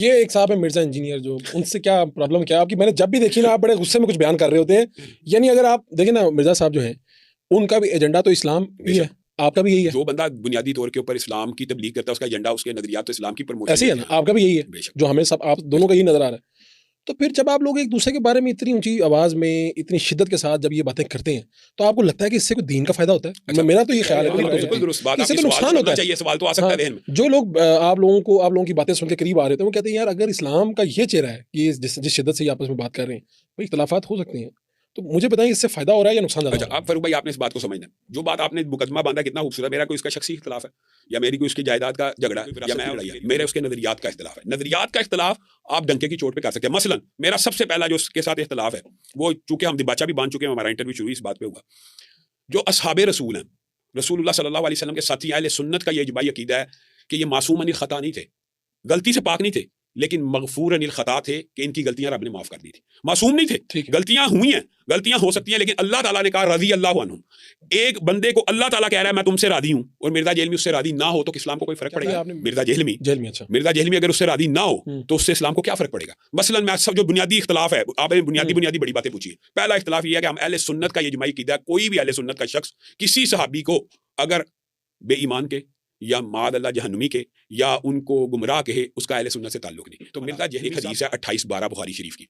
یہ ایک صاحب ہے مرزا انجینئر، جو ان سے کیا پرابلم کیا آپ کی، میں نے جب بھی دیکھی نا آپ بڑے غصے میں کچھ بیان کر رہے ہوتے ہیں. یعنی اگر آپ دیکھیں نا مرزا صاحب جو ہیں ان کا بھی ایجنڈا تو اسلام ہی ہے، آپ کا بھی یہی ہے. جو بندہ بنیادی طور کے اوپر اسلام کی تبلیغ کرتا ہے اس کا ایجنڈا اس کے نظریات تو اسلام کی پروموشن ایسے ہی ہے نا، آپ کا بھی یہی ہے جو ہمیں سب آپ دونوں کا یہی نظر آ رہا ہے. تو پھر جب آپ لوگ ایک دوسرے کے بارے میں اتنی اونچی آواز میں اتنی شدت کے ساتھ جب یہ باتیں کرتے ہیں تو آپ کو لگتا ہے کہ اس سے کوئی دین کا فائدہ ہوتا ہے؟ میرا تو یہ خیال ہے بالکل درست بات، اس سے تو نقصان ہوتا ہے. سوال تو آ سکتا ہے ذہن میں. جو لوگ آپ لوگوں کی باتیں سن کے قریب آ رہے تھے وہ کہتے ہیں یار اگر اسلام کا یہ چہرہ ہے کہ جس شدت سے یہ آپس میں بات کر رہے ہیں بھائی اختلافات ہو سکتے ہیں، تو مجھے بتائیں اس سے فائدہ ہو رہا ہے یا نقصان؟ اچھا آپ فاروق بھائی آپ نے اس بات کو سمجھنا، جو بات آپ نے مقدمہ باندھا کتنا خوبصورت، میرا کوئی اس کا شخصی اختلاف ہے یا میری کوئی اس کی جائیداد کا جھگڑا ہے یا میرے اس کے نظریات کا اختلاف ہے. نظریات کا اختلاف آپ ڈنکے کی چوٹ پہ کر سکتے ہیں. مثلا میرا سب سے پہلا جو اس کے ساتھ اختلاف ہے وہ چونکہ ہم دباچہ بھی باندھ چکے ہیں، ہمارا انٹرویو شروع اس بات پہ ہوا، جو اصحاب رسول ہیں، رسول اللہ صلی اللہ علیہ وسلم کے ساتھی اہل سنت کا یہ اجماعی عقیدہ ہے کہ یہ معصوم عن الخطا نہیں تھے، غلطی سے پاک نہیں تھے، لیکن مغفور عن الخطا تھے کہ ان کی غلطیاں رب نے معاف کر دی تھی. معصوم نہیں تھے، غلطیاں ہوئی ہیں، غلطیاں ہو سکتی ہیں، لیکن اللہ تعالیٰ نے کہا رضی اللہ عنہ. ایک بندے کو اللہ تعالیٰ کہہ رہا ہے میں تم سے راضی ہوں اور مرزا جہلمی اس سے راضی نہ ہو تو اسلام کو کوئی فرق پڑے گا؟ مرزا جہلمی اگر اس سے راضی نہ ہو تو اس سے اسلام کو کیا فرق پڑے گا؟ مثلا میں سب جو بنیادی اختلاف ہے، آپ نے بنیادی بڑی باتیں پوچھی. پہلا اختلاف یہ ہے کہ ہم اہل سنت کا یہ اجماعی عقیدہ ہے، کوئی بھی اہل سنت کا شخص کسی صحابی کو اگر بے ایمان کے یا معاذ اللہ جہنمی کے یا ان کو گمراہ کہے اس کا اہل سنت سے تعلق نہیں. تو مرزا جہلمی حدیث ہے 28/12 بخاری شریف کی،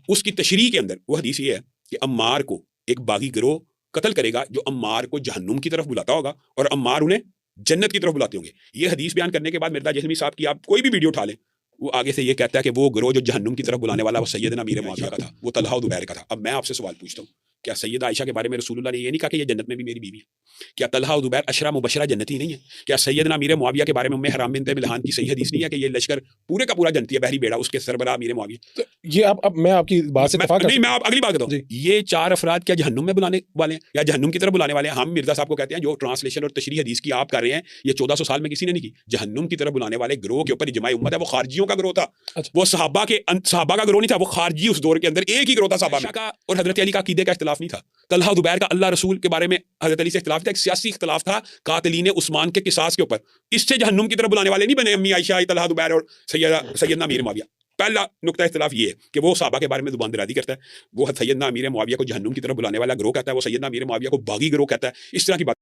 اس کی تشریح کے اندر وہ حدیث یہ ہے کہ عمار کو ایک باغی گروہ قتل کرے گا جو عمار کو جہنم کی طرف بلاتا ہوگا اور عمار انہیں جنت کی طرف بلاتے ہوں گے. یہ حدیث بیان کرنے کے بعد مرزا جہلمی صاحب کی آپ کوئی بھی ویڈیو اٹھا لیں، وہ آگے سے یہ کہتا ہے کہ وہ گروہ جو جہنم کی طرف بلانے والا وہ سیدنا امیر معاویہ کا تھا، وہ طلحہ و زبیر کا تھا. اب میں آپ سے سوال پوچھتا ہوں، کیا سیدہ عائشہ کے بارے میں رسول اللہ نے یہ نہیں کہا کہ یہ جنت میں بھی میری بیوی ہے؟ کیا طلحہ و زبیر عشرہ مبشرہ جنتی نہیں ہے؟ کیا سیدنا امیر معاویہ کے بارے میں حرام بنت ملحان کی صحیح حدیث نہیں ہے کہ یہ لشکر پورے کا پورا جنتی ہے، بحری بیڑا اس کے سربراہ امیر معاویہ؟ یہ اب میں آپ کی بات سے اتفاق نہیں، میں آپ اگلی بات کرتا ہوں. یہ 4 افراد کیا جہنم میں بلانے والے ہیں یا جہنم کی طرف بلانے والے ہیں؟ ہم مرزا صاحب کو کہتے ہیں جو ٹرانسلیشن اور تشریح حدیث کی آپ کر رہے ہیں یہ 1400 سال میں کسی نے نہیں کی. جہنم کی طرف بلانے والے گروہ کے اوپر اجماع امت ہے، وہ خارجیوں کا گروہ تھا، وہ صحابہ کا گروہ نہیں تھا، وہ خارجی اس دور کے اندر ایک ہی گروہ تھا صحابہ کا. اور حضرت علی کا عقیدے کا اختلاف نہیں تھا، طلحہ زبیر کا اللہ رسول کے بارے میں حضرت علی سے اختلاف تھا، ایک سیاسی اختلاف تھا قاتلین عثمان کے قصاص کے اوپر. اس سے جہنم کی طرف بلانے والے نہیں بنے امی عائشہ، طلحہ زبیر اور سیدنا امیر معاویہ. پہلا نقطہ اختلاف یہ ہے کہ وہ صحابہ کے بارے میں زبان درازی کرتا ہے، وہ سیدنا امیر معاویہ کو جہنم کی طرف بلانے والا گروہ کہتا ہے، وہ سیدنا امیر معاویہ کو باغی گروہ کہتا ہے. اس طرح کی بات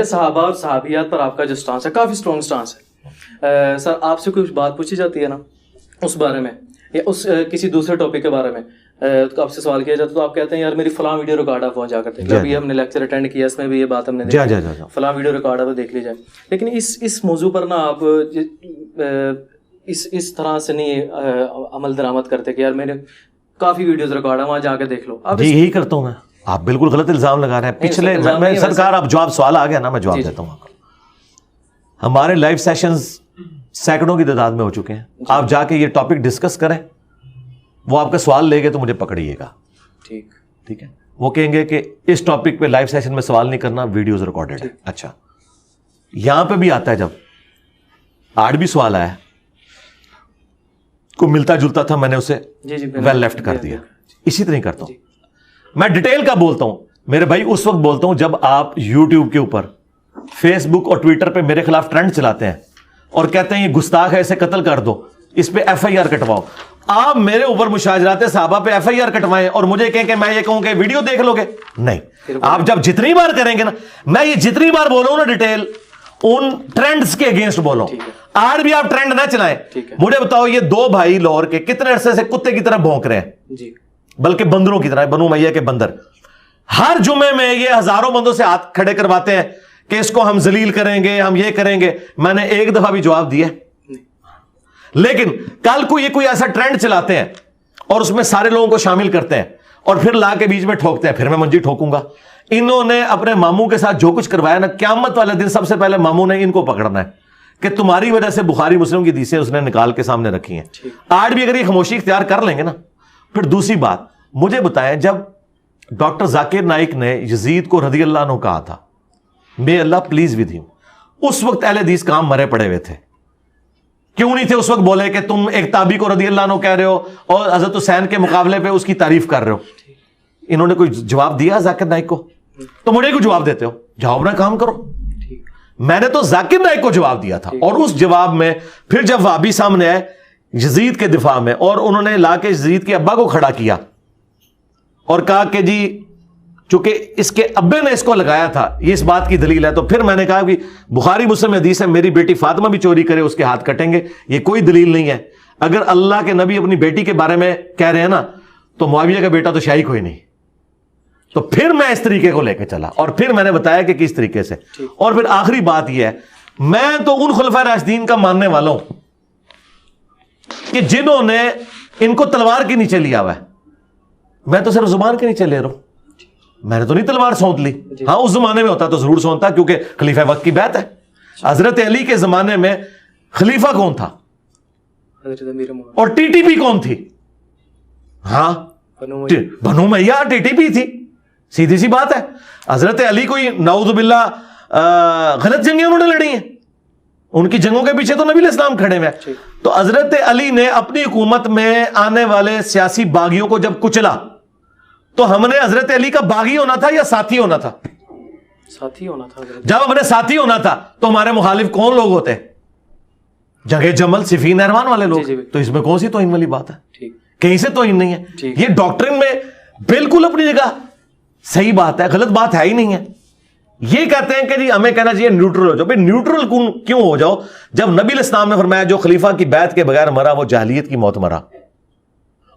صحابہ اور صحابیات پر آپ کا جو سٹانس ہے کافی اسٹرانگ سٹانس ہے. سر آپ سے کچھ بات پوچھی جاتی ہے نا اس بارے میں یا اس کسی دوسرے ٹاپک کے بارے میں تو آپ سے سوال کیا جاتا تو آپ کہتے ہیں یار میری فلاں ویڈیو ریکارڈ آپ وہاں جا کر دیکھ لیں. ابھی ہم نے لیکچر اٹینڈ کیا، اس میں بھی یہ بات ہم نے دیکھی، فلاں ویڈیو ریکارڈ آپ دیکھ لیجیے. لیکن اس موضوع پر نا آپ اس طرح سے نہیں عمل درآمد کرتے کہ یار میرے کافی ویڈیوز ریکارڈ ہے وہاں جا کے دیکھ لو. جی یہی کرتا ہوں میں. آپ بالکل غلط الزام لگا رہے ہیں. پچھلے میں سرکار اب جواب سوال آ گیا نا، میں جواب دیتا ہوں. ہمارے لائیو سیشنز سینکڑوں کی تعداد میں ہو چکے ہیں. آپ جا کے یہ ٹاپک ڈسکس کریں، وہ آپ کا سوال لے گے تو مجھے پکڑیے گا. ٹھیک ہے، وہ کہیں گے کہ اس ٹاپک پہ لائیو سیشن میں سوال نہیں کرنا، ویڈیوز ریکارڈڈ ہے. اچھا یہاں پہ بھی آتا ہے، جب آج بھی سوال آیا کو ملتا جلتا تھا، میں نے اسے ویل لیفٹ کر دیا. اسی طرح کرتا ہوں میں، ڈیٹیل کا بولتا ہوں میرے بھائی. اس وقت بولتا ہوں جب آپ یوٹیوب کے اوپر، فیس بک اور ٹویٹر پہ میرے خلاف ٹرینڈ چلاتے ہیں اور کہتے ہیں یہ گستاخ ہے، اسے قتل کر دو، اس پہ FIR کٹواؤ. آپ میرے اوپر مشاجرات صحابہ پہ FIR کٹوائیں اور مجھے کہیں کہ میں یہ کہوں کہ ویڈیو دیکھ لو گے. نہیں، آپ جب جتنی بار کریں گے نا، میں یہ جتنی بار بولوں نا ڈیٹیل ان ٹرینڈز کے اگینسٹ بولوں. آج بھی آپ ٹرینڈ نہ چلائیں. مجھے بتاؤ یہ 2 بھائی لاہور کے کتنے عرصے سے کتے کی طرح بھونک رہے ہیں، بلکہ بندروں کی طرح، بنو امیہ کے بندر. ہر جمعے میں یہ ہزاروں بندوں سے ہاتھ کھڑے کرواتے ہیں کہ اس کو ہم ذلیل کریں گے، ہم یہ کریں گے. میں نے ایک دفعہ بھی جواب دیا. لیکن کل کو یہ کوئی ایسا ٹرینڈ چلاتے ہیں اور اس میں سارے لوگوں کو شامل کرتے ہیں اور پھر لا کے بیچ میں ٹھوکتے ہیں، پھر میں منجی ٹھوکوں گا. انہوں نے اپنے ماموں کے ساتھ جو کچھ کروایا نا، قیامت والے دن سب سے پہلے ماموں نے ان کو پکڑنا ہے کہ تمہاری وجہ سے بخاری مسلم کی حدیثیں اس نے نکال کے سامنے رکھی ہیں. آج بھی اگر یہ خاموشی اختیار کر لیں گے نا. پھر دوسری بات مجھے بتائیں، جب ڈاکٹر ذاکر نائک نے یزید کو رضی اللہ عنہ کہا تھا may اللہ پلیز ود ہم، اس وقت اہل حدیث کام مرے پڑے ہوئے تھے. کیوں نہیں تھے اس وقت بولے کہ تم ایک تابعی کو رضی اللہ عنہ کہہ رہے ہو اور حضرت حسین کے مقابلے پہ اس کی تعریف کر رہے ہو؟ انہوں نے کوئی جواب دیا ذاکر نائک کو؟ تو مجھے کو جواب دیتے ہو؟ جاؤ اپنا کام کرو. میں نے تو ذاکر نائک کو جواب دیا تھا, اور اس جواب میں پھر جب وہابی سامنے آئے یزید کے دفاع میں, اور انہوں نے لا کے یزید کے ابا کو کھڑا کیا اور کہا کہ جی چونکہ اس کے ابے نے اس کو لگایا تھا, یہ اس بات کی دلیل ہے, تو پھر میں نے کہا کہ بخاری مسلم حدیث ہے میری بیٹی فاطمہ بھی چوری کرے اس کے ہاتھ کٹیں گے, یہ کوئی دلیل نہیں ہے. اگر اللہ کے نبی اپنی بیٹی کے بارے میں کہہ رہے ہیں نا, تو معاویہ کا بیٹا تو شاہی کوئی نہیں. تو پھر میں اس طریقے کو لے کے چلا, اور پھر میں نے بتایا کہ کس طریقے سے. اور پھر آخری بات یہ ہے, میں تو ان خلفائے راشدین کا ماننے والا ہوں کہ جنہوں نے ان کو تلوار کے نیچے لیا ہوا ہے. میں تو صرف زبان کے نیچے لے رہا ہوں, میں نے تو نہیں تلوار سونت لی. ہاں اس زمانے میں ہوتا تو ضرور سونتا, کیونکہ خلیفہ وقت کی بیعت ہے. حضرت علی کے زمانے میں خلیفہ کون تھا اور ٹی ٹی پی کون تھی؟ ہاں بنو امیہ ٹی ٹی پی تھی, سیدھی سی بات ہے. حضرت علی کوئی نعوذ باللہ غلط جنگیں انہوں نے لڑی ہیں, ان کی جنگوں کے پیچھے تو نبی علیہ السلام کھڑے ہوئے. تو حضرت علی نے اپنی حکومت میں آنے والے سیاسی باغیوں کو جب کچلا, تو ہم نے حضرت علی کا باغی ہونا تھا یا ساتھی ہونا تھا؟ ساتھی ہونا تھا. جب ہم نے ساتھی ہونا تھا تو ہمارے مخالف کون لوگ ہوتے؟ جنگ جمل صفین نہروان والے لوگ. تو اس میں کون سی توہین والی بات ہے؟ کہیں سے توہین نہیں ہے. یہ ڈاکٹرن میں بالکل اپنی جگہ صحیح بات ہے, غلط بات ہے ہی نہیں ہے. یہ کہتے ہیں کہ جی ہمیں کہنا چاہیے نیوٹرل ہو جاؤ. بھائی نیوٹرل کیوں ہو جاؤ جب نبی علیہ السلام نے فرمایا جو خلیفہ کی بیعت کے بغیر مرا وہ جاہلیت کی موت مرا,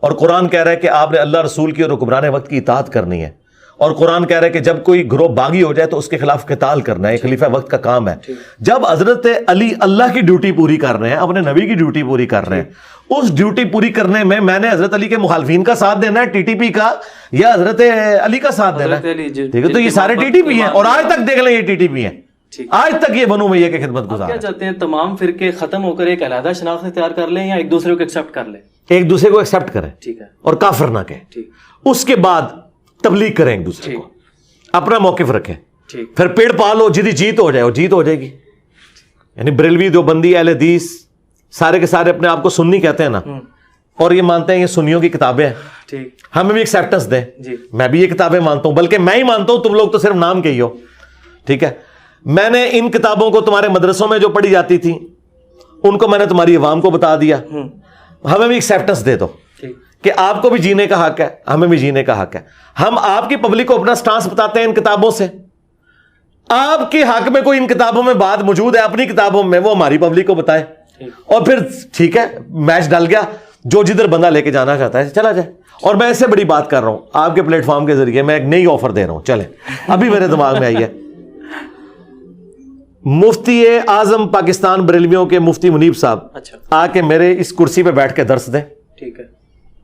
اور قرآن کہہ رہا ہے کہ آپ نے اللہ رسول کی اور حکمران وقت کی اطاعت کرنی ہے, اور قرآن کہہ رہا ہے کہ جب کوئی گروہ باغی ہو جائے تو اس کے خلاف قتال کرنا ہے, خلیفہ وقت کا کام ہے. جب حضرت علی اللہ کی ڈیوٹی پوری کر رہے ہیں, اپنے نبی کی ڈیوٹی پوری کر رہے ہیں, اس ڈیوٹی پوری کرنے میں نے حضرت علی کے مخالفین کا ساتھ دینا ہے, ٹی ٹی پی کا, یا حضرت علی کا ساتھ دینا ہے؟ ٹھیک ہے, تو یہ سارے ٹی ٹی پی ہیں, اور آج تک دیکھ لیں یہ ٹی ٹی پی ہیں, آج تک یہ بنو امیہ کے خدمت گزار. کیا چاہتے ہیں تمام فرقے ختم ہو کر ایک علیحدہ شناخت اختیار کر لیں, یا ایک دوسرے کو ایکسپٹ کر لیں؟ ایک دوسرے کو ایکسپٹ کریں, ٹھیک ہے, اور کافر نہ کہیں. اس کے بعد تبلیغ کریں ایک دوسرے کو, اپنا موقف رکھیں, پھر پیڑ پالو, جدی جیت ہو جائے, وہ جیت ہو جائے گی. یعنی بریلوی دیوبندی اہل حدیث سارے کے سارے اپنے آپ کو سنی کہتے ہیں نا, اور یہ مانتے ہیں یہ سنیوں کی کتابیں ہیں, ہمیں بھی ایکسیپٹنس دیں. میں بھی یہ کتابیں مانتا ہوں, بلکہ میں ہی مانتا ہوں, تم لوگ تو صرف نام کے ہی ہو. ٹھیک ہے, میں نے ان کتابوں کو تمہارے مدرسوں میں جو پڑھی جاتی تھی ان کو میں نے تمہاری عوام کو بتا دیا. ہمیں بھی ایکسیپٹنس دے دو کہ آپ کو بھی جینے کا حق ہے, ہمیں بھی جینے کا حق ہے. ہم آپ کی پبلک کو اپنا سٹانس بتاتے ہیں ان کتابوں سے, آپ کے حق میں کوئی ان کتابوں میں بات موجود ہے اپنی کتابوں میں, وہ ہماری پبلک کو بتائیں, اور پھر ٹھیک ہے میچ ڈل گیا, جو جدھر بندہ لے کے جانا چاہتا ہے چلا جائے. اور میں اس سے بڑی بات کر رہا ہوں, آپ کے پلیٹ فارم کے ذریعے میں ایک نئی آفر دے رہا ہوں, چلیں ابھی میرے دماغ میں آئی ہے. مفتی اعظم پاکستان بریلویوں کے مفتی منیب صاحب آ کے میرے اس کرسی پہ بیٹھ کے درس دیں. ٹھیک ہے,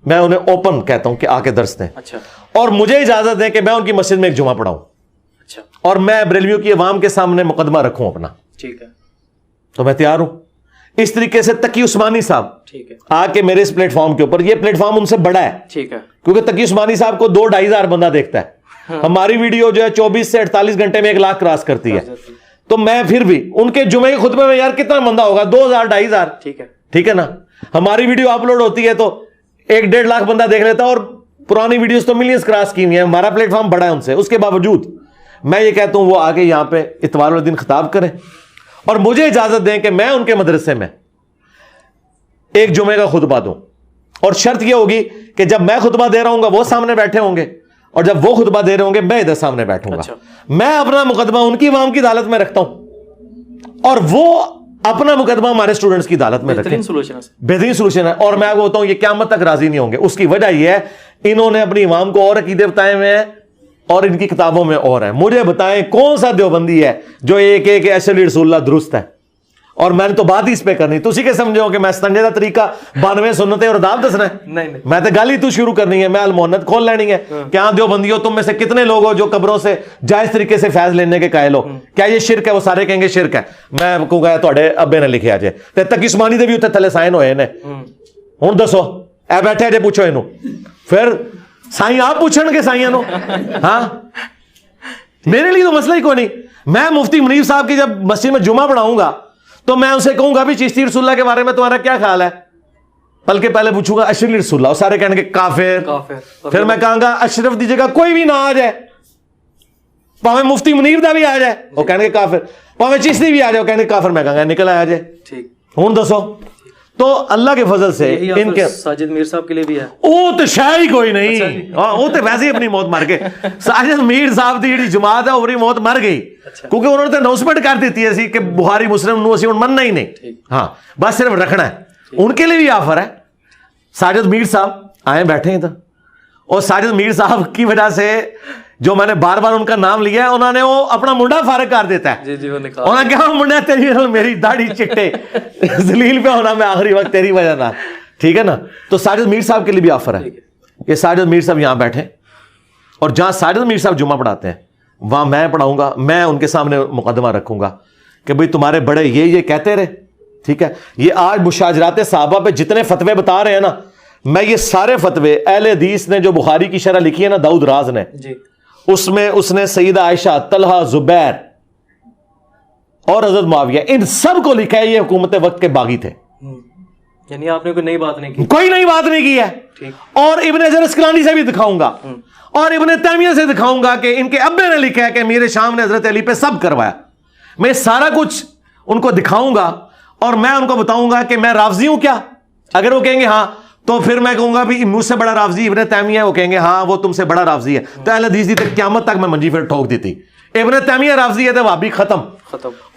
میں انہیں اوپن کہتا ہوں کہ آ کے درس دیں. اچھا, اور مجھے اجازت دیں کہ میں ان کی مسجد میں ایک جمعہ پڑھاؤں. اچھا, اور میں بریلویوں کی عوام کے سامنے مقدمہ رکھوں اپنا. ٹھیک ہے, تو میں تیار ہوں. اس طریقے سے تقی عثمانی صاحب ٹھیک ہے آ کے میرے اس پلیٹ فارم کے اوپر, یہ پلیٹ فارم ان سے بڑا ہے, ٹھیک ہے, کیونکہ تقی عثمانی صاحب کو 2-2.5 ہزار بندہ دیکھتا ہے, ہماری ویڈیو جو ہے 24 سے 48 گھنٹے میں 1 لاکھ کراس کرتی ہے. تو میں پھر بھی ان کے جمعے کے خطبے میں یار کتنا بندہ ہوگا, 2,000-2.5 ہزار. ٹھیک ہے, ٹھیک ہے نا. ہماری ویڈیو اپلوڈ ہوتی ہے تو 1-1.5 لاکھ بندہ دیکھ لیتا ہے, اور پرانی ویڈیوز تو ملینز کراس کی ہوئی ہیں. ہمارا پلیٹ فارم بڑا ہے ان سے, اس کے باوجود میں یہ کہتا ہوں وہ آگے یہاں پہ اتوار والے دن خطاب کریں, اور مجھے اجازت دیں کہ میں ان کے مدرسے میں ایک جمعے کا خطبہ دوں. اور شرط یہ ہوگی کہ جب میں خطبہ دے رہا ہوں گا وہ سامنے بیٹھے ہوں گے, اور جب وہ خطبہ دے رہے ہوں گے میں ادھر سامنے بیٹھوں گا. میں اپنا مقدمہ ان کی عوام کی عدالت میں رکھتا ہوں, اور وہ اپنا مقدمہ ہمارے اسٹوڈنٹس کی عدالت میں رکھیں. بہترین سولوشن ہے. اور میں آپ کو بتاؤں یہ قیامت تک راضی نہیں ہوں گے. اس کی وجہ یہ ہے انہوں نے اپنی عوام کو اور عقیدے بتائے ہوئے ہیں, اور ان کی کتابوں میں اور ہیں. مجھے بتائیں کون سا دیوبندی ہے جو ایک ایک اشرف رسول اللہ درست ہے, اور میں نے تو بات ہی اس پہ کرنی. تو اسی کے سمجھو کہ میں سنجیدہ طریقہ 92 سنتیں اور دعوت دسنا ہے, نہیں میں تو گالی تو شروع کرنی ہے, میں المحنت کھول لینی ہے. کیا دیوبندیوں تم میں سے کتنے لوگ ہو جو قبروں سے جائز طریقے سے فیض لینے کے قائل ہو؟ کیا یہ شرک ہے؟ وہ سارے کہیں گے شرک ہے. میں کہوں گا تھوڑے ابے نے لکھے آجے تے تک عثمانی دے بھی اتنے تھلے سائن ہوئے نے. ہوں دسو اے بیٹھے جے پوچھو اینو, پھر سائیں آپ پوچھن گے سائیاں نو. ہاں میرے لیے تو مسئلہ ہی کوئی نہیں. میں مفتی منیب صاحب کی جب مسجد میں جمعہ پڑھاؤں گا تو میں ان سے کہوں گا بھی چشتی رسول اللہ کے بارے میں تمہارا کیا خیال ہے, بلکہ پہلے پوچھوں گا اشرف رسول اللہ, اور سارے کہیں گے کافر. پھر میں کہوں گا اشرف دی جگہ کوئی بھی نہ آ جائے, پاویں مفتی منیر دا بھی آ جائے, وہ کہیں گے کافر. ਭਾਵੇਂ ਚਿਸ਼ਤੀ ਵੀ ਆ ਜਾਓ ਕਹਿੰਦੇ ਕਾਫਰ, ਮੈਂ ਕਹਾਂਗਾ ਨਿਕਲ ਆਇਆ ਜੇ। ਠੀਕ, ਹੁਣ ਦੱਸੋ। تو اللہ کے فضل سے ان کے ساجد میر صاحب کے لیے بھی ہے وہ تو شاید ہی کوئی نہیں، وہ تو ویسے ہی اپنی موت مر گئے۔ ساجد میر صاحب دی جڑی جماعت ہے وہ موت مر گئی کیونکہ انہوں نے تو اناؤنسمنٹ کر دیتی ہے کہ بخاری مسلم نو اسی مننا ہی نہیں، ہاں بس صرف رکھنا ہے۔ ان کے لیے بھی آفر ہے۔ ساجد میر صاحب آئے بیٹھے ہیں، اور ساجد میر صاحب کی وجہ سے جو میں نے بار بار ان کا نام لیا ہے، انہوں نے وہ اپنا منڈا فارغ کر دیتا ہے۔ انہوں نے کہا منڈا تیری میری داڑھی چٹے ذلیل پہ ہونا میں آخری وقت تیری وجہ نہ، ٹھیک ہے نا۔ تو ساجد میر صاحب کے لیے بھی آفر ہے کہ ساجد میر صاحب یہاں بیٹھے، اور جہاں ساجد میر صاحب جمعہ پڑھاتے ہیں وہاں میں پڑھاؤں گا، میں ان کے سامنے مقدمہ رکھوں گا کہ بھئی تمہارے بڑے یہ کہتے رہے، ٹھیک ہے۔ یہ آج مشاجرات صحابہ پہ جتنے فتوے بتا رہے ہیں نا، میں یہ سارے فتوے اہل حدیث نے جو بخاری کی شرح لکھی ہے نا داؤد راز نے، اس میں اس نے سیدہ عائشہ، طلحہ، زبیر اور حضرت معاویہ، ان سب کو لکھا ہے یہ حکومت وقت کے باغی تھے، یعنی آپ نے کوئی نئی بات نہیں کی، کوئی نئی بات نہیں کی ہے۔ اور ابن حجر اسقلانی سے بھی دکھاؤں گا اور ابن تیمیہ سے دکھاؤں گا کہ ان کے ابے نے لکھا ہے کہ میرے شام نے حضرت علی پہ سب کروایا۔ میں سارا کچھ ان کو دکھاؤں گا اور میں ان کو بتاؤں گا کہ میں رافضی ہوں کیا۔ اگر وہ کہیں گے ہاں تو پھر میں کہوں گا بھی مجھ سے بڑا رافضی ابن تیمیہ ہے، وہ کہیں گے ہاں وہ تم سے بڑا رافضی ہے، تو اہل حدیث دی تک قیامت تک میں منجی پھر ٹھوک دیتی۔ ابن تیمیہ رافضی ہے تو وہابی ختم۔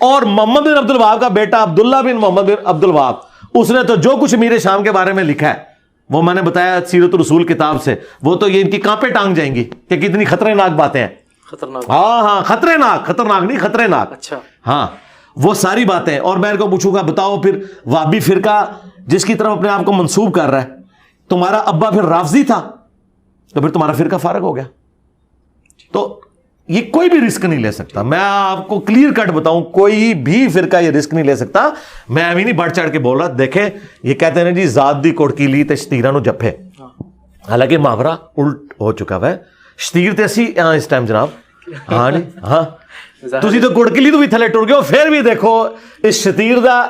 اور محمد بن عبد الوہاب کا بیٹا عبداللہ بن محمد بن عبد الوہاب، اس نے تو جو کچھ میرے شام کے بارے میں لکھا ہے وہ میں نے بتایا سیرت الرسول کتاب سے، وہ تو یہ ان کی کانپیں ٹانگ جائیں گی کہ کتنی خطرناک باتیں ہیں۔ خطرناک، ہاں ہاں خطرناک، خطرناک نہیں خطرناک، اچھا ہاں وہ ساری باتیں۔ اور میں ان کو پوچھوں گا بتاؤ پھر وہابی فرقہ جس کی طرف اپنے آپ کو منسوب کر رہا ہے، تمہارا ابا پھر رافضی تھا تو پھر تمہارا فرقہ فارغ ہو گیا۔ تو یہ کوئی بھی رسک نہیں لے سکتا، میں آپ کو کلیئر کٹ بتاؤں، کوئی بھی فرقہ یہ رسک نہیں لے سکتا۔ میں ابھی نہیں بڑھ چڑھ کے بول رہا، دیکھیں یہ کہتے ہیں جی ذات دی کوڑکی لی تے شتیراں نو جپے، حالانکہ محاورہ الٹ ہو چکا ہے۔ شتیر تے اسی اس ٹائم جناب، ہاں جی ہاں تسی تو کوڑکیلی تو بھی تھلے ٹر گئے ہو، پھر بھی دیکھو اس شتیر دا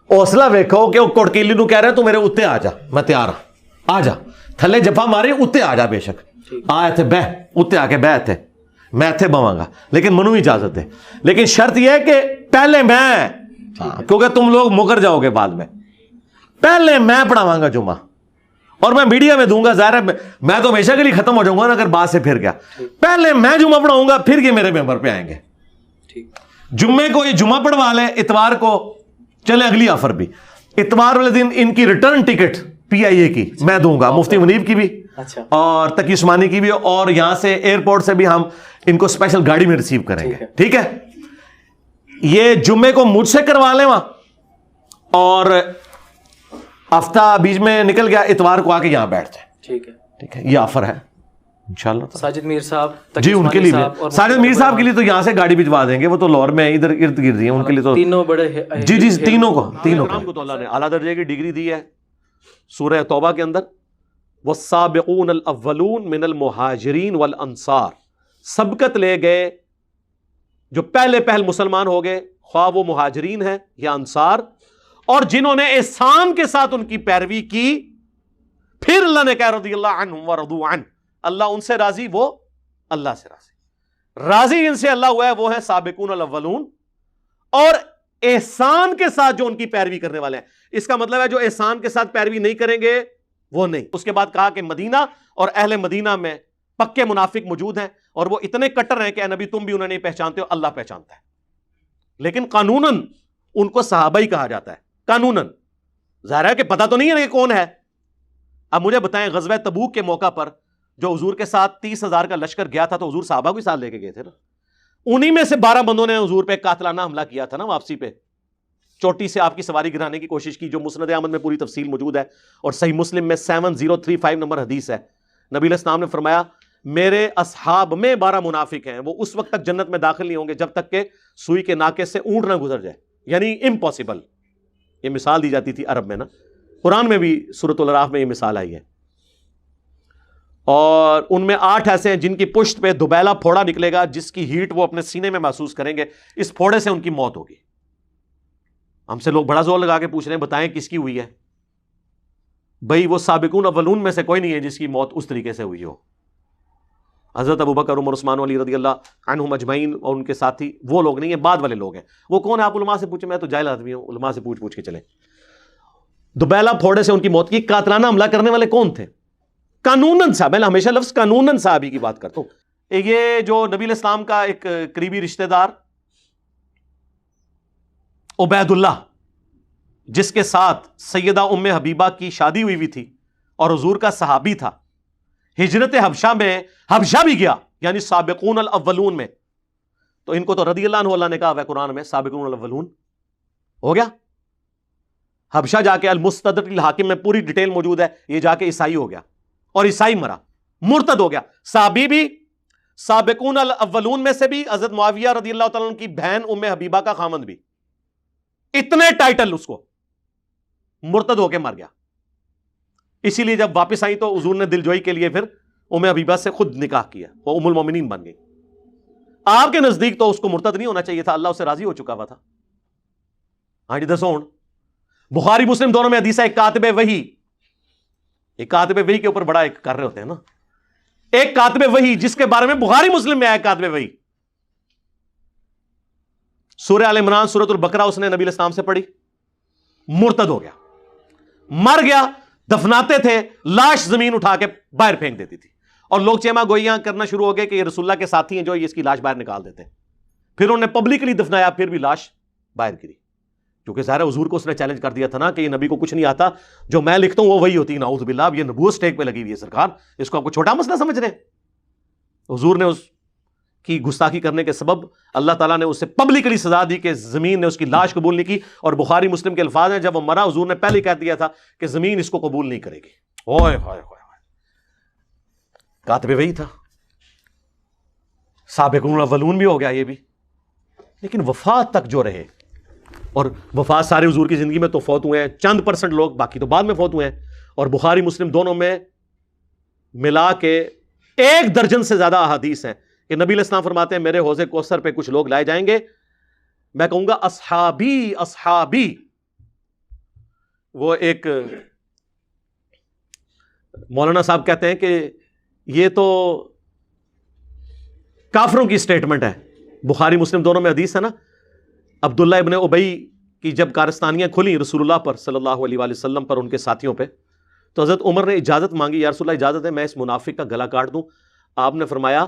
حوصلہ ویکھو کہ وہ کوڑکیلی نو کہہ رہے تو میرے اتنے آ جا، میں تیار ہوں، آ جا تھلے جفا مارے اتنے آ جا، بے شک آ اتنے بہ، اتنے آ کے بہ اتنے، میں اتنے بواں گا، لیکن منو اجازت دے، لیکن شرط یہ ہے کہ پہلے میں، کیونکہ تم لوگ مکر جاؤ گے بعد میں، پہلے میں پڑھاواں گا جمعہ اور میں میڈیا میں دوں گا، ظاہر ہے میں تو ہمیشہ کے لیے ختم ہو جاؤں گا نا اگر بات سے پھر گیا، پہلے میں جمعہ پڑھاؤں گا پھر یہ میرے ممبر پہ آئیں گے۔ جمعے کو یہ جمعہ پڑھوا لیں، اتوار کو چلے اگلی آفر بھی، اتوار والے دن ان کی ریٹرن ٹکٹ پی آئی اے کی میں دوں گا، مفتی منیب کی بھی اور تقی عثمانی کی بھی، اور یہاں سے ایئرپورٹ سے بھی ہم ان کو اسپیشل گاڑی میں ریسیو کریں گے، ٹھیک ہے۔ یہ جمعے کو مجھ سے کروا لیں وہاں، اور ہفتہ بیچ میں نکل گیا، اتوار کو آ کے یہاں بیٹھ جائیں، ٹھیک ہے، ٹھیک ہے۔ یہ آفر ہے انشاءاللہ۔ ساجد میر صاحب جی ان کے لیے بھی، ساجد میر صاحب کے لیے تو یہاں سے گاڑی بھجوا دیں گے، وہ تو لاہور میں ادھر ارد گرد ہیں، ان کے لیے تو تینوں بڑے، جی جی تینوں کو تو اللہ نے اعلیٰ درجے کی ڈگری دی ہے۔ سورہ توبہ کے اندر والسابقون الاولون من المہاجرین والانصار، سبقت لے گئے جو پہلے مسلمان ہو گئے، خواہ وہ مہاجرین ہیں یا انصار، اور جنہوں نے احسان کے ساتھ ان کی پیروی کی، پھر اللہ نے کہا رضی اللہ عنہم ورضوا عنہ، اللہ ان سے راضی، وہ اللہ سے راضی جن سے اللہ ہوا ہے وہ ہیں سابقون الاولون، اور احسان کے ساتھ جو ان کی پیروی کرنے والے ہیں۔ اس کا مطلب ہے جو احسان کے ساتھ پیروی نہیں کریں گے وہ نہیں۔ اس کے بعد کہا کہ مدینہ اور اہل مدینہ میں پکے منافق موجود ہیں، اور وہ اتنے کٹر ہیں کہ اے نبی تم بھی انہیں نہیں پہچانتے ہو، اللہ پہچانتا ہے، لیکن قانوناً ان کو صحابہ ہی کہا جاتا ہے، قانوناً۔ ظاہر ہے کہ پتہ تو نہیں ہے کہ کون ہے۔ اب مجھے بتائیں غزوہ تبوک کے موقع پر جو حضور کے ساتھ 30,000 کا لشکر گیا تھا تو حضور صحابہ کو ساتھ لے کے گئے تھے نا، انہی میں سے 12 بندوں نے حضور پہ قاتلانہ حملہ کیا تھا نا واپسی پہ، چوٹی سے آپ کی سواری گرانے کی کوشش کی، جو مسند احمد میں پوری تفصیل موجود ہے، اور صحیح مسلم میں 7035 نمبر حدیث ہے۔ نبی علیہ السلام نے فرمایا میرے اصحاب میں 12 منافق ہیں، وہ اس وقت تک جنت میں داخل نہیں ہوں گے جب تک کہ سوئی کے ناکے سے اونٹ نہ گزر جائے، یعنی امپاسبل۔ یہ مثال دی جاتی تھی عرب میں نا، قرآن میں بھی سورۃ الاعراف میں یہ مثال آئی ہے۔ اور ان میں 8 ایسے ہیں جن کی پشت پہ دبیلا پھوڑا نکلے گا، جس کی ہیٹ وہ اپنے سینے میں محسوس کریں گے، اس پھوڑے سے ان کی موت ہوگی۔ ہم سے لوگ بڑا زور لگا کے پوچھ رہے ہیں بتائیں کس کی ہوئی ہے؟ بھئی وہ سابقون اولون میں سے کوئی نہیں ہے جس کی موت اس طریقے سے ہوئی ہو۔ حضرت ابوبکر عمر عثمان علی رضی اللہ عنہم اجمعین اور ان کے ساتھی وہ لوگ نہیں ہیں، بعد والے لوگ ہیں. وہ کون ہے آپ علماء سے پوچھیں، میں تو جاہل آدمی ہوں، علماء سے پوچھ کے چلیں. دوبیلا پھوڑے سے ان کی موت کی قاتلانہ حملہ کرنے والے کون تھے؟ قانوناً صاحب، میں ہمیشہ لفظ قانوناً صحابی کی بات کرتا ہوں. یہ جو نبی علیہ السلام کا ایک قریبی رشتہ دار عبید اللہ، جس کے ساتھ سیدہ ام حبیبہ کی شادی ہوئی تھی اور حضور کا صحابی تھا، ہجرت حبشہ میں حبشہ بھی گیا، یعنی سابقون الاولون میں. تو ان کو تو رضی اللہ عنہ اللہ نے کہا ہے قرآن میں، سابقون الاولون ہو گیا. حبشہ جا کے المستدرک الحاکم میں پوری ڈیٹیل موجود ہے، یہ جا کے عیسائی ہو گیا اور عیسائی مرا، مرتد ہو گیا. صحابی بھی، سابقون الاولون میں سے بھی، حضرت معاویہ رضی اللہ تعالیٰ عنہ کی بہن ام حبیبہ کا خامند بھی، اتنے ٹائٹل اس کو، مرتد ہو کے مر گیا. اسی لیے جب واپس آئی تو حضور نے دلجوئی کے لیے پھر ام حبیبہ سے خود نکاح کیا، وہ ام المومنین بن گئی. آپ کے نزدیک تو اس کو مرتد نہیں ہونا چاہیے تھا، اللہ اس سے راضی ہو چکا ہوا تھا. ہاں جی دسو. بخاری مسلم دونوں میں حدیث ہے، ایک کاتب وحی، ایک کاتب وحی کے اوپر بڑا ایک کر رہے ہوتے ہیں نا، ایک کاتب وحی جس کے بارے میں بخاری مسلم میں آیا کاتب وحی. سورہ آل عمران، سورۃ البقرہ اس نے نبی علیہ السلام سے پڑھی، مرتد ہو گیا، مر گیا. دفناتے تھے، لاش زمین اٹھا کے باہر پھینک دیتی تھی، اور لوگ چیما گوئیاں کرنا شروع ہو گئے کہ یہ رسول اللہ کے ساتھی ہیں جو اس کی لاش باہر نکال دیتے ہیں. پھر انہوں نے پبلکلی دفنایا، پھر بھی لاش باہر گری، کیونکہ ظاہر حضور کو اس نے چیلنج کر دیا تھا نا کہ یہ نبی کو کچھ نہیں آتا، جو میں لکھتا ہوں وہ وہی ہوتی ہے. نعوذ باللہ، اب یہ نبوت سٹیک پہ لگی ہوئی ہے سرکار، اس کو آپ کو چھوٹا مسئلہ سمجھ رہے ہیں؟ حضور نے اس کی گستاخی کرنے کے سبب اللہ تعالیٰ نے اسے پبلکلی سزا دی کہ زمین نے اس کی لاش قبول نہیں کی. اور بخاری مسلم کے الفاظ ہیں، جب وہ مرا حضور نے پہلے کہہ دیا تھا کہ زمین اس کو قبول نہیں کرے گی. اوئے ہوئے ہوئے، کاتب وہی تھا، سابقون الاولون بھی ہو گیا یہ بھی. لیکن وفات تک جو رہے، اور وفات سارے حضور کی زندگی میں تو فوت ہوئے ہیں، چند پرسنٹ لوگ، باقی تو بعد میں فوت ہوئے ہیں. اور بخاری مسلم دونوں میں ملا کے 1 درجن سے زیادہ احادیث ہیں کہ نبی علیہ السلام فرماتے ہیں میرے حوض کوثر پہ کچھ لوگ لائے جائیں گے، میں کہوں گا اصحابی اصحابی. وہ ایک مولانا صاحب کہتے ہیں کہ یہ تو کافروں کی سٹیٹمنٹ ہے. بخاری مسلم دونوں میں حدیث ہے نا، عبداللہ ابن ابی کی جب کارستانیاں کھلی رسول اللہ پر صلی اللہ علیہ وآلہ وسلم پر، ان کے ساتھیوں پہ، تو حضرت عمر نے اجازت مانگی، یا رسول اللہ اجازت ہے میں اس منافق کا گلا کاٹ دوں. آپ نے فرمایا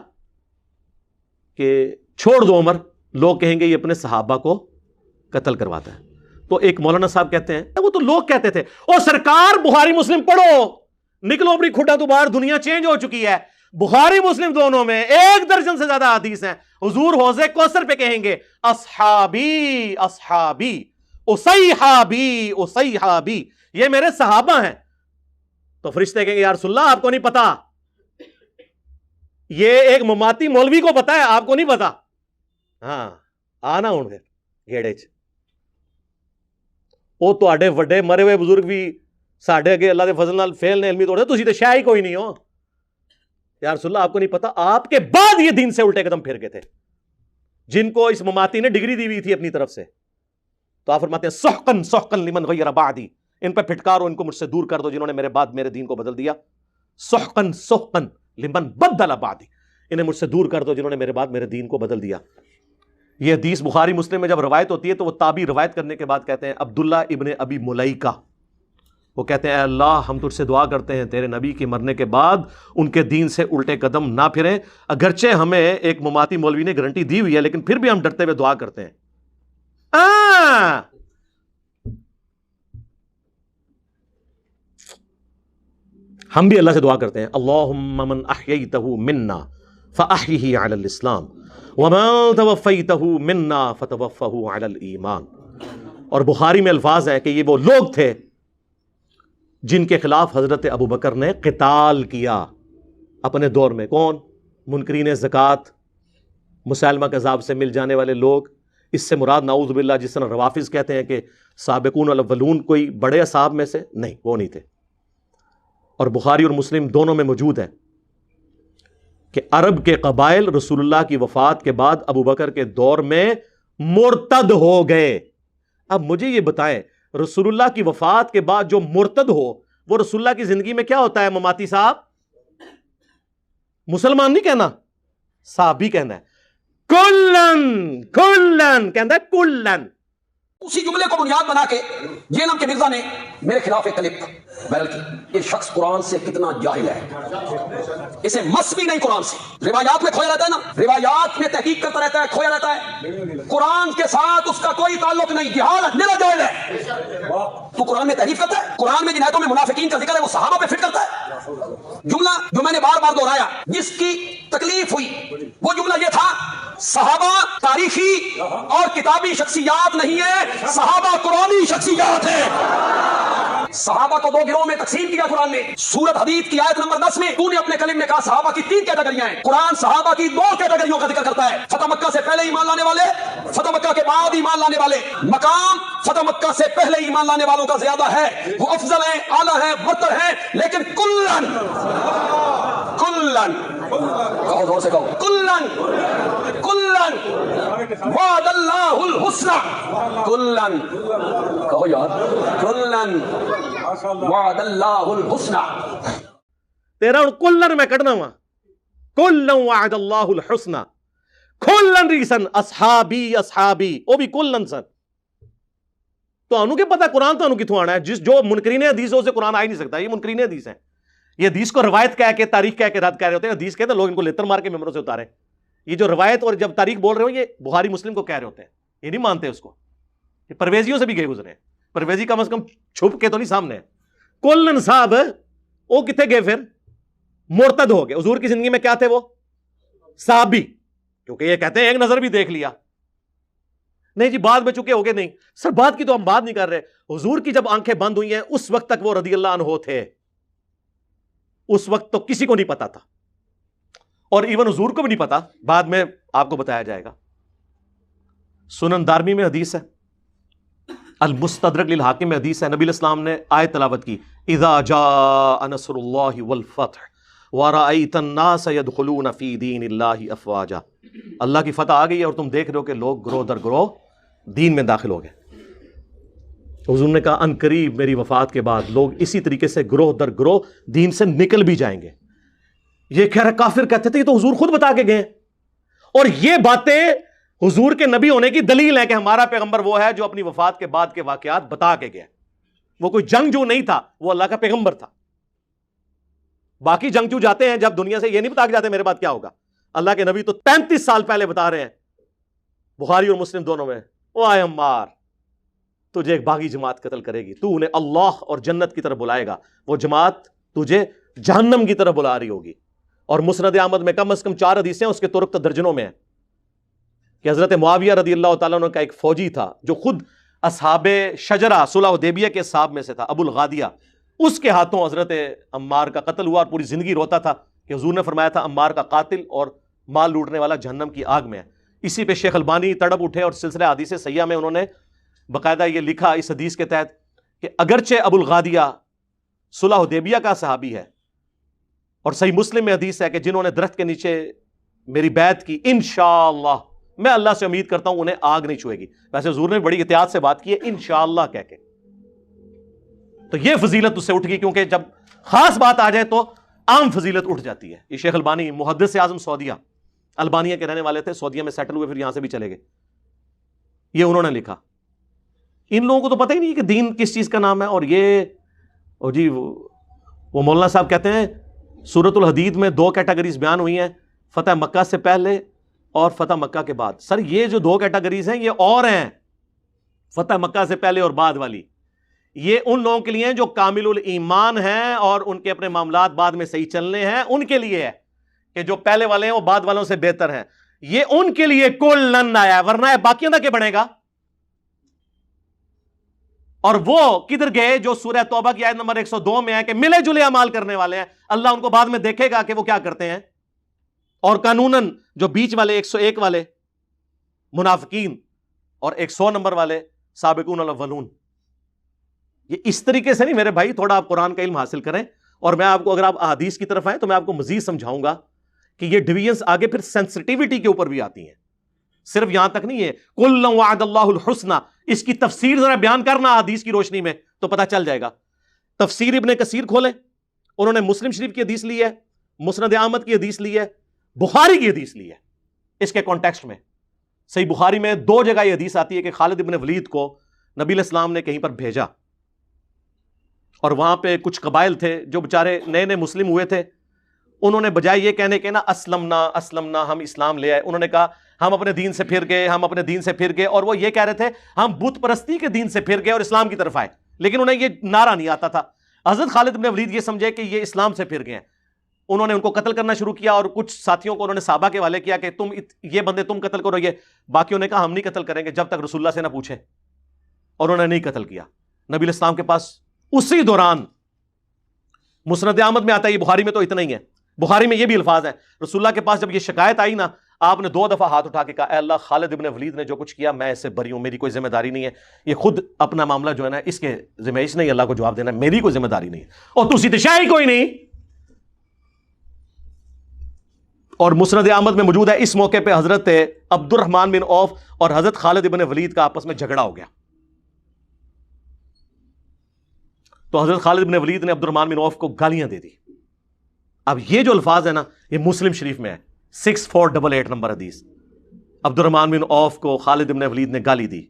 کہ چھوڑ دو عمر، لوگ کہیں گے یہ اپنے صحابہ کو قتل کرواتا ہے. تو ایک مولانا صاحب کہتے ہیں وہ تو لوگ کہتے تھے او سرکار بخاری مسلم پڑھو، نکلو اپنی کھڈا تو باہر، دنیا چینج ہو چکی ہے. بخاری مسلم دونوں میں 1 درجن سے زیادہ حدیث ہیں. حضور حوض کوثر پہ کہیں گے اصحابی اصحابی اصیحابی اصیحابی، یہ میرے صحابہ ہیں. تو فرشتے کہیں گے یا رسول اللہ آپ کو نہیں پتا، یہ ایک مماتی مولوی کو پتا ہے، آپ کو نہیں پتا. ہاں آنا ہوں پھر گیڑے چ وہ تواڈے وڈے مرے ہوئے بزرگ بھی ساڈے اگے اللہ دے فضل نال فیل نے علمی توڑے، تسی تے شے ہی کوئی نہیں ہو. یا رسول اللہ آپ کو نہیں پتا، آپ کے بعد یہ دین سے الٹے قدم پھر گئے تھے جن کو اس مماتی نے ڈگری دی ہوئی تھی اپنی طرف سے. تو آپ فرماتے ہیں سحقن سحقن لمن غیر بعدی، ان پہ پھٹکارو، ان کو مجھ سے دور کر دو جنہوں نے میرے بعد میرے دین کو بدل دیا. سحقن سحقن لمن بدل بعدی، انہیں مجھ سے دور کر دو جنہوں نے میرے بعد میرے دین کو بدل دیا. یہ حدیث بخاری مسلم میں جب روایت ہوتی ہے تو وہ تابعی روایت کرنے کے بعد کہتے ہیں عبداللہ ابن ابی ملیکہ، وہ کہتے ہیں اے اللہ ہم تجھ سے دعا کرتے ہیں تیرے نبی کے مرنے کے بعد ان کے دین سے الٹے قدم نہ پھریں. اگرچہ ہمیں ایک مماتی مولوی نے گارنٹی دی ہوئی ہے لیکن پھر بھی ہم ڈرتے ہوئے دعا کرتے ہیں. ہم بھی اللہ سے دعا کرتے ہیں اللہم من احییتہ منا فاحیہ علی الاسلام ومن توفیتہ منا فتوفہ علی الایمان. اور بخاری میں الفاظ ہے کہ یہ وہ لوگ تھے جن کے خلاف حضرت ابوبکر نے قتال کیا اپنے دور میں. کون؟ منکرین زکوٰۃ، مسلمہ کذاب سے مل جانے والے لوگ. اس سے مراد نعوذ باللہ جس طرح روافظ کہتے ہیں کہ سابقون الاولون کوئی بڑے اصحاب میں سے نہیں، وہ نہیں تھے. اور بخاری اور مسلم دونوں میں موجود ہے کہ عرب کے قبائل رسول اللہ کی وفات کے بعد ابوبکر کے دور میں مرتد ہو گئے. اب مجھے یہ بتائیں رسول اللہ کی وفات کے بعد جو مرتد ہو وہ رسول اللہ کی زندگی میں کیا ہوتا ہے مماتی صاحب؟ مسلمان نہیں کہنا, صحابی کہنا ہے. کلن کہنا ہے, کلن. اسی جملے کو بنیاد بنا کے جیلم کے مرزا نے میرے خلاف ایک کلپ وائرل کی. یہ شخص قرآن سے کتنا جاہل ہے, اسے مس بھی نہیں قرآن سے. روایات میں کھویا رہتا ہے نا, روایات میں تحقیق کرتا رہتا ہے, کھویا رہتا ہے. قرآن کے ساتھ اس کا کوئی تعلق نہیں, جہالت میرا جاہل ہے. تو قرآن میں تعریف کرتا ہے, قرآن میں جن آیتوں میں منافقین کا ذکر ہے وہ صحابہ پہ فٹ کرتا ہے. جملہ جو میں نے بار بار دہرایا, جس کی تکلیف ہوئی, وہ جملہ یہ تھا, صحابہ تاریخی اور کتابی شخصیات نہیں ہے, صحابہ قرآنی شخصیات ہیں. صحابہ کو 2 گروہ میں تقسیم کیا قرآن نے. سورت حدید کی آیت نمبر 10 میں تو نے اپنے کلم میں کہا صحابہ کی 3 کیٹیگریاں ہیں. قرآن صحابہ کی 2 کیٹیگریوں کا ذکر کرتا ہے, فتح مکہ سے پہلے ایمان لانے والے, فتح مکہ کے بعد ایمان لانے والے. مقام فتح مکہ سے پہلے ایمان لانے والوں کا زیادہ ہے, وہ افضل ہیں, اعلیٰ ہیں, برتر ہیں, لیکن کلن کہو, زور سے کہو, کلن وعد اللہ الحسنى, کلن کہو یار, کلن وعد اللہ الحسنى. تیرا کلن میں کٹنا ہوا, کلن وعد اللہ الحسنى, کلن ریسن اصحابی اصحابی, وہ بھی کلن سن. تو انہوں کے پتا قرآن تو انہوں کتوں آنا ہے, جو منکرین حدیث ہے اسے قرآن آ ہی نہیں سکتا. یہ منکرین حدیث ہیں, یہ حدیث کو روایت کہہ کے تاریخ کہہ کے رد کہہ رہے ہوتے ہیں. حدیث کہتے ہیں لوگ ان کو لیتر مار کے ممبروں سے اتارے. یہ جو روایت اور جب تاریخ بول رہے ہو یہ بخاری مسلم کو کہہ رہے ہوتے ہیں, یہ نہیں مانتے اس کو. یہ پرویزیوں سے بھی گئے گزرے ہیں, پرویزی کم از کم چھپ کے تو نہیں سامنے ہے. کلن صاحب وہ کتنے گئے, پھر مرتد ہو گئے. حضور کی زندگی میں کیا تھے وہ, صحابی, کیونکہ یہ کہتے ہیں ایک نظر بھی دیکھ لیا. نہیں جی بعد میں چکے ہو گئے, نہیں سر بات کی تو ہم بات نہیں کر رہے. حضور کی جب آنکھیں بند ہوئی ہیں اس وقت تک وہ رضی اللہ عنہ تھے, اس وقت تو کسی کو نہیں پتا تھا, اور ایون حضور کو بھی نہیں پتا, بعد میں آپ کو بتایا جائے گا. سنن دارمی میں حدیث ہے, المستدرک للحاکم میں حدیث ہے, نبی الاسلام نے آیت تلاوت کی, اذا جاء نصر اللہ والفتح ورأیت الناس يدخلون فی دین اللہ افواجا. اللہ کی فتح آ گئی ہے اور تم دیکھ رہے ہو کہ لوگ گروہ در گروہ دین میں داخل ہو گئے. حضور نے کہا ان قریب میری وفات کے بعد لوگ اسی طریقے سے گروہ در گروہ دین سے نکل بھی جائیں گے. یہ کہہ رہا کافر کہتے تھے, یہ تو حضور خود بتا کے گئے, اور یہ باتیں حضور کے نبی ہونے کی دلیل ہے کہ ہمارا پیغمبر وہ ہے جو اپنی وفات کے بعد کے واقعات بتا کے گیا. وہ کوئی جنگجو نہیں تھا, وہ اللہ کا پیغمبر تھا. باقی جنگجو جاتے ہیں جب دنیا سے, یہ نہیں بتا کے جاتے میرے بعد کیا ہوگا. اللہ کے نبی تو 35 سال پہلے بتا رہے ہیں, بخاری اور مسلم دونوں میں, او اے عمار تجھے ایک باغی جماعت قتل کرے گی, تو انہیں اللہ اور جنت کی طرف بلائے گا, وہ جماعت تجھے جہنم کی طرف بلا رہی ہوگی. اور مسند احمد میں کم از کم 4 حدیثیں, اس کے طرق تو درجنوں میں ہیں, کہ حضرت معاویہ رضی اللہ تعالیٰ عنہ کا ایک فوجی تھا جو خود اصحاب شجرہ صلح حدیبیہ کے اصحاب میں سے تھا, ابو الغادیہ, اس کے ہاتھوں حضرت عمار کا قتل ہوا, اور پوری زندگی روتا تھا کہ حضور نے فرمایا تھا عمار کا قاتل اور مال لوٹنے والا جہنم کی آگ میں ہے. اسی پہ شیخ البانی تڑپ اٹھے اور سلسلہ حدیث صحیحہ میں انہوں نے باقاعدہ یہ لکھا اس حدیث کے تحت کہ اگرچہ ابو الغادیہ صلح حدیبیہ کا صحابی ہے, اور صحیح مسلم میں حدیث ہے کہ جنہوں نے درخت کے نیچے میری بیعت کی انشاءاللہ میں اللہ سے امید کرتا ہوں انہیں آگ نہیں چھوئے گی. ویسے حضور نے بڑی احتیاط سے بات کی ہے انشاءاللہ کہہ کے, تو یہ فضیلت اس سے اٹھ گئی, کیونکہ جب خاص بات آ جائے تو عام فضیلت اٹھ جاتی ہے. یہ شیخ البانی محدث اعظم سعودیہ, البانیہ کے رہنے والے تھے, سعودیہ میں سیٹل ہوئے, پھر یہاں سے بھی چلے گئے. یہ انہوں نے لکھا. ان لوگوں کو تو پتہ ہی نہیں کہ دین کس چیز کا نام ہے. اور یہ جی وہ مولانا صاحب کہتے ہیں سورۃ الحدید میں 2 کیٹیگریز بیان ہوئی ہیں, فتح مکہ سے پہلے اور فتح مکہ کے بعد. سر یہ جو 2 کیٹیگریز ہیں یہ اور ہیں, فتح مکہ سے پہلے اور بعد والی. یہ ان لوگوں کے لیے ہیں جو کامل الایمان ہیں اور ان کے اپنے معاملات بعد میں صحیح چلنے ہیں, ان کے لیے ہے کہ جو پہلے والے ہیں وہ بعد والوں سے بہتر ہیں. یہ ان کے لیے کلن آیا, ورنہ باقیوں کا کیا بنے گا. اور وہ کدھر گئے جو سورہ توبہ کی آیت نمبر 102 میں ہے کہ ملے جلے اعمال کرنے والے ہیں, اللہ ان کو بعد میں دیکھے گا کہ وہ کیا کرتے ہیں. اور قانوناً جو بیچ والے 101 والے منافقین اور 100 نمبر والے سابقون الاولون, یہ اس طریقے سے نہیں میرے بھائی. تھوڑا آپ قرآن کا علم حاصل کریں, اور میں آپ کو, اگر آپ احادیث کی طرف آئیں تو میں آپ کو مزید سمجھاؤں گا کہ یہ ڈویژنز آگے پھر سینسٹیوٹی کے اوپر بھی آتی ہیں, صرف یہاں تک نہیں ہے. کل وعد اللہ الحسنى, اس کی تفسیر ذرا بیان کرنا احادیث کی روشنی میں تو پتہ چل جائے گا. تفسیر ابن کثیر کھولیں, انہوں نے مسلم شریف کی حدیث لی ہے, مسند احمد کی حدیث لی ہے, بخاری کی حدیث لی ہے. اس کے کانٹیکسٹ میں صحیح بخاری میں 2 جگہ یہ حدیث آتی ہے کہ خالد ابن ولید کو نبی علیہ السلام نے کہیں پر بھیجا, اور وہاں پہ کچھ قبائل تھے جو بےچارے نئے نئے مسلم ہوئے تھے. انہوں نے بجائے یہ کہنے کے نا اسلمنا ہم اسلام لے آئے, انہوں نے کہا ہم اپنے دین سے پھر گئے, اور وہ یہ کہہ رہے تھے ہم بت پرستی کے دین سے پھر گئے اور اسلام کی طرف آئے, لیکن انہیں یہ نعرہ نہیں آتا تھا. حضرت خالد ابن ولید یہ سمجھے کہ یہ اسلام سے پھر گئے ہیں, انہوں نے ان کو قتل کرنا شروع کیا, اور کچھ ساتھیوں کو انہوں نے صحابہ کے حوالے کیا کہ یہ بندے تم قتل کرو, یہ باقیوں نے کہا ہم نہیں قتل کریں گے جب تک رسول اللہ سے نہ پوچھیں, اور انہوں نے نہیں قتل کیا. نبی علیہ السلام کے پاس اسی دوران مسند احمد میں آتا ہے, یہ بخاری میں تو اتنا ہی ہے, بخاری میں یہ بھی الفاظ ہیں, رسول اللہ کے پاس جب یہ شکایت آئی نا, آپ نے 2 دفعہ ہاتھ اٹھا کے کہا اے اللہ خالد ابن ولید نے جو کچھ کیا میں اس سے بری ہوں, میری کوئی ذمہ داری نہیں ہے, یہ خود اپنا معاملہ جو ہے نا اس کے ذمہ, اس نے اللہ کو جواب دینا, میری کوئی ذمہ داری نہیں ہے, اور تسی تے شاہی کوئی نہیں. اور مسند احمد میں موجود ہے, اس موقع پہ حضرت عبد الرحمن بن عوف اور حضرت خالد ابن ولید کا آپس میں جھگڑا ہو گیا. تو حضرت خالد ابن ولید نے عبد الرحمن بن عوف کو گالیاں دے دی. اب یہ جو الفاظ ہے نا یہ مسلم شریف میں ہے, 6488 نمبر حدیث. عبد الرحمن بن عوف کو خالد ابن ولید نے گالی دی.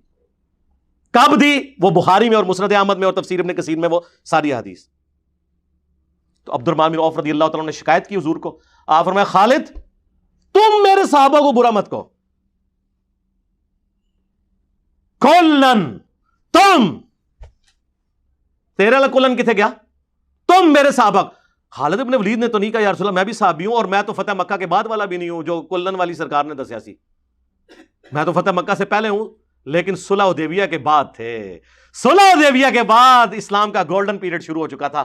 کب دی؟ وہ بخاری میں اور مسند احمد میں اور تفسیر ابن کثیر میں وہ ساری حدیث. تو عبد الرحمن بن عوف رضی اللہ تعالیٰ نے شکایت کی حضور کو, آپ فرمایا خالد تم میرے صحابہ کو برا مت کہو, کلن تم, تیرے کلن کتنے گیا, تم میرے صحابہ. خالد ابن ولید نے تو نہیں کہا یا رسول اللہ میں بھی صحابی ہوں, اور میں تو فتح مکہ کے بعد والا بھی نہیں ہوں جو کلن والی سرکار نے دسیا سی, میں تو فتح مکہ سے پہلے ہوں, لیکن صلح حدیبیہ کے بعد تھے. صلح حدیبیہ کے بعد اسلام کا گولڈن پیریڈ شروع ہو چکا تھا,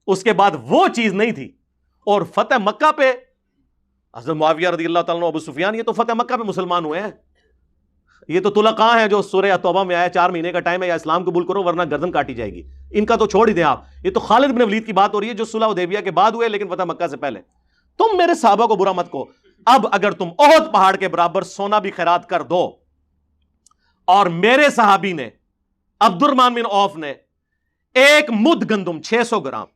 اس کے بعد وہ چیز نہیں تھی. اور فتح مکہ پہ حضرت معاویہ رضی اللہ تعالیٰ عنہ, ابو سفیان, یہ تو فتح مکہ پہ مسلمان ہوئے ہیں. یہ تو طلقاء ہیں جو سورہ توبہ میں آیا 4 مہینے کا ٹائم ہے, یا اسلام قبول کرو ورنہ گردن کاٹی جائے گی. ان کا تو چھوڑ ہی دیں آپ, یہ تو خالد بن ولید کی بات ہو رہی ہے جو صلح حدیبیہ کے بعد ہوئے لیکن فتح مکہ سے پہلے. تم میرے صحابہ کو برا مت کہو. اب اگر تم احد پہاڑ کے برابر سونا بھی خیرات کر دو, اور میرے صحابی نے عبد الرحمن بن عوف نے 1 مد گندم 600 گرام,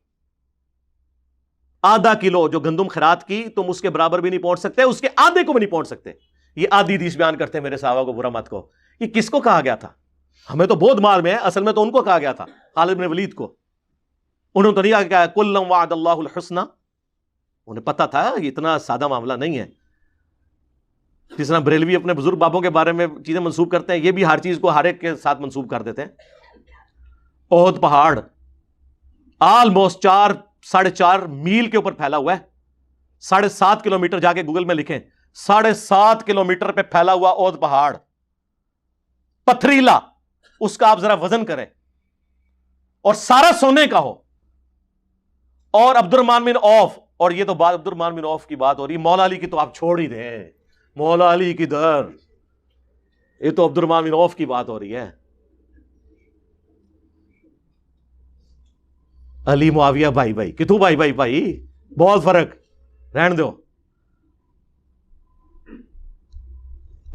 آدھا کلو جو گندم خیرات کی, تم اس کے برابر بھی نہیں پہنچ سکتے, اس کے آدھے کو بھی نہیں پہنچ سکتے. یہ آدھی حدیث بیان کرتے ہیں میرے صحابہ کو برا مت کہو. یہ کس کو کہا گیا تھا؟ ہمیں تو بہت مال میں ہے, اصل میں تو ان کو کہا گیا تھا, خالد بن ولید کو. انہوں نے تو نہیں کہا کلم وعد اللہ الحسنى, انہیں پتا تھا یہ اتنا سادہ معاملہ نہیں ہے. جس طرح بریلوی اپنے بزرگ بابوں کے بارے میں چیزیں منسوب کرتے ہیں, یہ بھی ہر چیز کو ہر ایک کے ساتھ منسوب کر دیتے ہیں. احد پہاڑ آلموسٹ 4.5 میل کے اوپر پھیلا ہوا ہے, 7.5 کلومیٹر, جا کے گوگل میں لکھیں 7.5 کلومیٹر پہ پھیلا ہوا احد پہاڑ, پتھریلا, اس کا آپ ذرا وزن کریں, اور سارا سونے کا ہو. اور عبد الرحمن بن عوف, اور یہ تو بات عبد الرحمن بن عوف کی بات ہو رہی, مولا علی کی تو آپ چھوڑ ہی دیں, مولا علی کی در, یہ تو عبد الرحمن بن عوف کی بات ہو رہی ہے. علی معاویہ بھائی کتوں بھائی بہت فرق, رہن دو.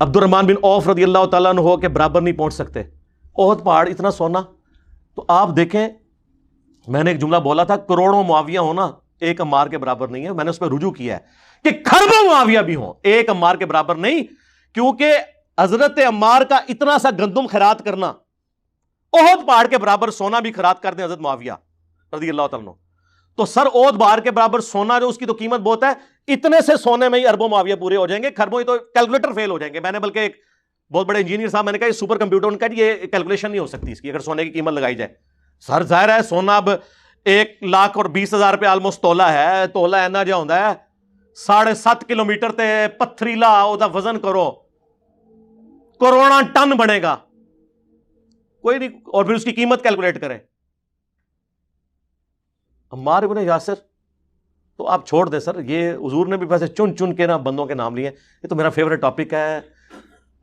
عبد الرحمن بن عوف رضی اللہ تعالیٰ عنہ کے برابر نہیں پہنچ سکتے. احد پہاڑ اتنا سونا, تو آپ دیکھیں میں نے ایک جملہ بولا تھا کروڑوں معاویہ ہونا ایک عمار کے برابر نہیں ہے, میں نے اس پہ رجوع کیا ہے کہ کھربوں معاویہ بھی ہوں ایک عمار کے برابر نہیں, کیونکہ حضرت عمار کا اتنا سا گندم خیرات کرنا, احد پہاڑ کے برابر سونا بھی خیرات کر دیں حضرت معاویہ رضی اللہ تعالیٰ عنہ, تو سر احد پہاڑ کے برابر سونا جو اس کی تو قیمت بہت ہے, اتنے سے سونے میں ہی اربوں معاویہ پورے ہو جائیں گے, کھربوں ہی تو کیلکولیٹر فیل ہو جائیں گے. میں نے بلکہ ایک بہت بڑے انجینئر صاحب, میں نے کہا یہ سپر کمپیوٹر, ان کا یہ کیلکولیشن نہیں ہو سکتی اس کی اگر سونے کی قیمت لگائی جائے. سر ظاہر ہے سونا اب 1,20,000 روپے آلموسٹ تولہ ہے, تولہ اینا جو ہوتا ہے 7.5 کلومیٹر تے پتھریلا, او دا وزن کرو کروڑا ٹن بنے گا, کوئی نہیں, اور پھر اس کی قیمت کیلکولیٹ کریں. عمار ابن یاسر تو آپ چھوڑ دیں سر, یہ حضور نے بھی ویسے چن کے نا بندوں کے نام لیے, یہ تو میرا فیوریٹ ٹاپک ہے,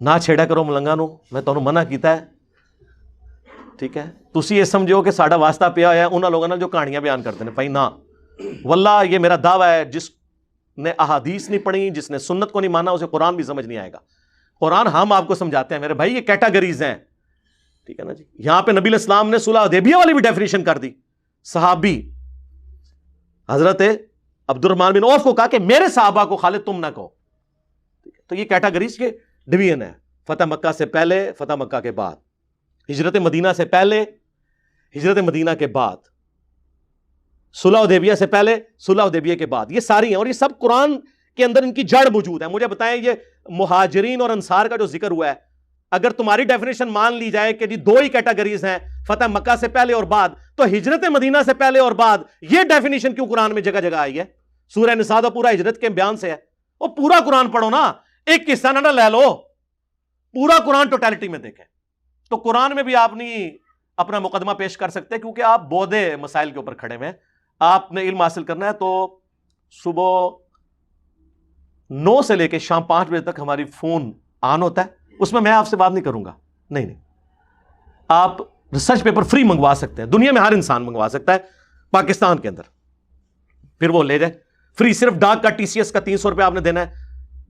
نہ چھیڑا کرو ملنگا نو, میں تمہیں منع کیتا ہے, ٹھیک ہے. تسی یہ سمجھو کہ ساڈا واسطہ پیا ہے انہاں لوگوں جو کہانیاں بیان کرتے ہیں, بھائی نہ, واللہ یہ میرا دعویٰ ہے, جس نے احادیث نہیں پڑھی, جس نے سنت کو نہیں مانا, اسے قرآن بھی سمجھ نہیں آئے گا. قرآن ہم آپ کو سمجھاتے ہیں میرے بھائی, یہ کیٹاگریز ہیں, ٹھیک ہے نا جی. یہاں پہ نبی علیہ السلام نے صلح حدیبیہ والی بھی ڈیفینیشن کر دی. صحابی حضرت عبد الرحمن بن عوف کو کہا کہ میرے صحابہ کو خالد تم نہ کہو. تو یہ کیٹیگریز کے ڈویژن ہے. فتح مکہ سے پہلے، فتح مکہ کے بعد، ہجرت مدینہ سے پہلے، ہجرت مدینہ کے بعد، صلح حدیبیہ سے پہلے، صلح حدیبیہ کے بعد. یہ ساری ہیں اور یہ سب قرآن کے اندر ان کی جڑ موجود ہے. مجھے بتائیں یہ مہاجرین اور انصار کا جو ذکر ہوا ہے، اگر تمہاری ڈیفینیشن مان لی جائے کہ جی دو ہی کیٹیگریز ہیں، فتح مکہ سے پہلے اور بعد، تو ہجرت مدینہ سے پہلے اور بعد یہ ڈیفینیشن کیوں قرآن میں جگہ جگہ آئی ہے؟ سورہ نساء تو پورا ہجرت کے بیان سے ہے. وہ پورا قرآن پڑھو نا، ایک قصہ نہ لے لو، پورا قرآن ٹوٹیلٹی میں دیکھیں. تو قرآن میں بھی آپ نہیں اپنا مقدمہ پیش کر سکتے کیونکہ آپ بودے مسائل کے اوپر کھڑے ہیں. آپ نے علم حاصل کرنا ہے تو صبح 9 سے لے کے شام 5 بجے تک ہماری فون آن ہوتا ہے، اس میں آپ سے بات نہیں کروں گا. نہیں، آپ ریسرچ پیپر فری منگوا سکتے ہیں، دنیا میں ہر انسان منگوا سکتا ہے پاکستان کے اندر، پھر وہ لے جائے فری. صرف ڈاک کا TCS کا 300 روپے آپ نے دینا ہے.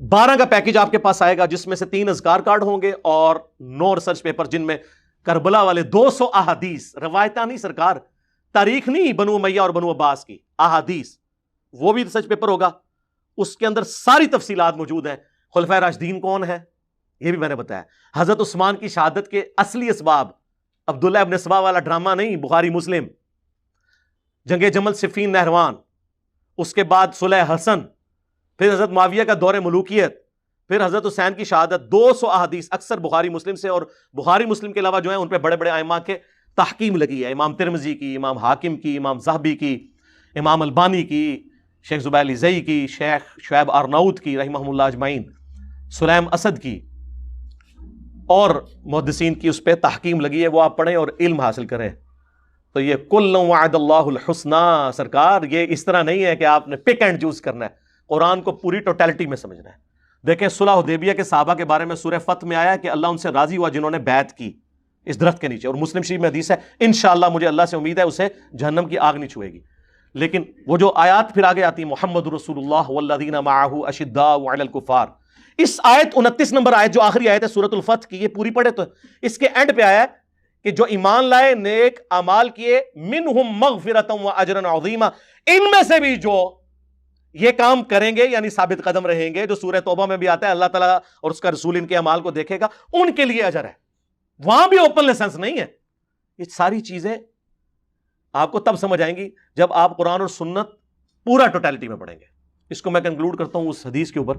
12 کا پیکج آپ کے پاس آئے گا جس میں سے 3 اذکار کارڈ ہوں گے اور 9 ریسرچ پیپر جن میں کربلا والے 200 احادیث، روایتہ نہیں سرکار، تاریخ نہیں بنو امیہ اور بنو عباس کی، احادیث، وہ بھی ریسرچ پیپر ہوگا. اس کے اندر ساری تفصیلات موجود ہیں. خلفائے راشدین کون ہے یہ بھی میں نے بتایا. حضرت عثمان کی شہادت کے اصلی اسباب، عبداللہ ابن سبا والا ڈرامہ نہیں، بخاری مسلم. جنگ جمل، صفین، نہروان، اس کے بعد صلح حسن، پھر حضرت معاویہ کا دور ملوکیت، پھر حضرت حسین کی شہادت. 200 احادیث اکثر بخاری مسلم سے، اور بخاری مسلم کے علاوہ جو ہیں ان پہ بڑے بڑے ائمہ کے تحقیم لگی ہے. امام ترمذی کی، امام حاکم کی، امام ذہبی کی، امام البانی کی، شیخ زبیر علیزئی کی، شیخ شعیب ارناؤت کی رحمہم اللہ اجمعین، سلیم اسد کی، اور محدثین کی اس پہ تحقیم لگی ہے. وہ آپ پڑھیں اور علم حاصل کریں. تو یہ کل وعد اللہ الحسنہ سرکار، یہ اس طرح نہیں ہے کہ آپ نے پک اینڈ چوز کرنا ہے، قرآن کو پوری ٹوٹیلٹی میں سمجھنا ہے. دیکھیں صلح حدیبیہ کے صحابہ کے بارے میں سورہ فتح میں آیا کہ اللہ ان سے راضی ہوا جنہوں نے بیعت کی اس درخت کے نیچے، اور مسلم شریف میں حدیث ہے انشاءاللہ مجھے اللہ سے امید ہے اسے جہنم کی آگ نہیں چھوئے گی. لیکن وہ جو آیات پھر آگے آتی محمد رسول اللہ والذین معہ اشداء علی الکفار، اس آیت 29 نمبر آیت جو آخری آیت ہے سورۃ الفتح کی، یہ پوری پڑھے تو اس کے اینڈ پہ آیا ہے کہ جو ایمان لائے، نیک اعمال کیے، منہم مغفرۃ و اجر عظیما، ان میں سے بھی جو یہ کام کریں گے یعنی ثابت قدم رہیں گے، جو سورہ توبہ میں بھی آتا ہے اللہ تعالیٰ اور اس کا رسول ان کے اعمال کو دیکھے گا، ان کے لیے اجر ہے. وہاں بھی اوپن لائسنس نہیں ہے. یہ ساری چیزیں آپ کو تب سمجھ آئیں گی جب آپ قرآن اور سنت پورا ٹوٹیلٹی میں پڑھیں گے. اس کو میں کنکلوڈ کرتا ہوں اس حدیث کے اوپر.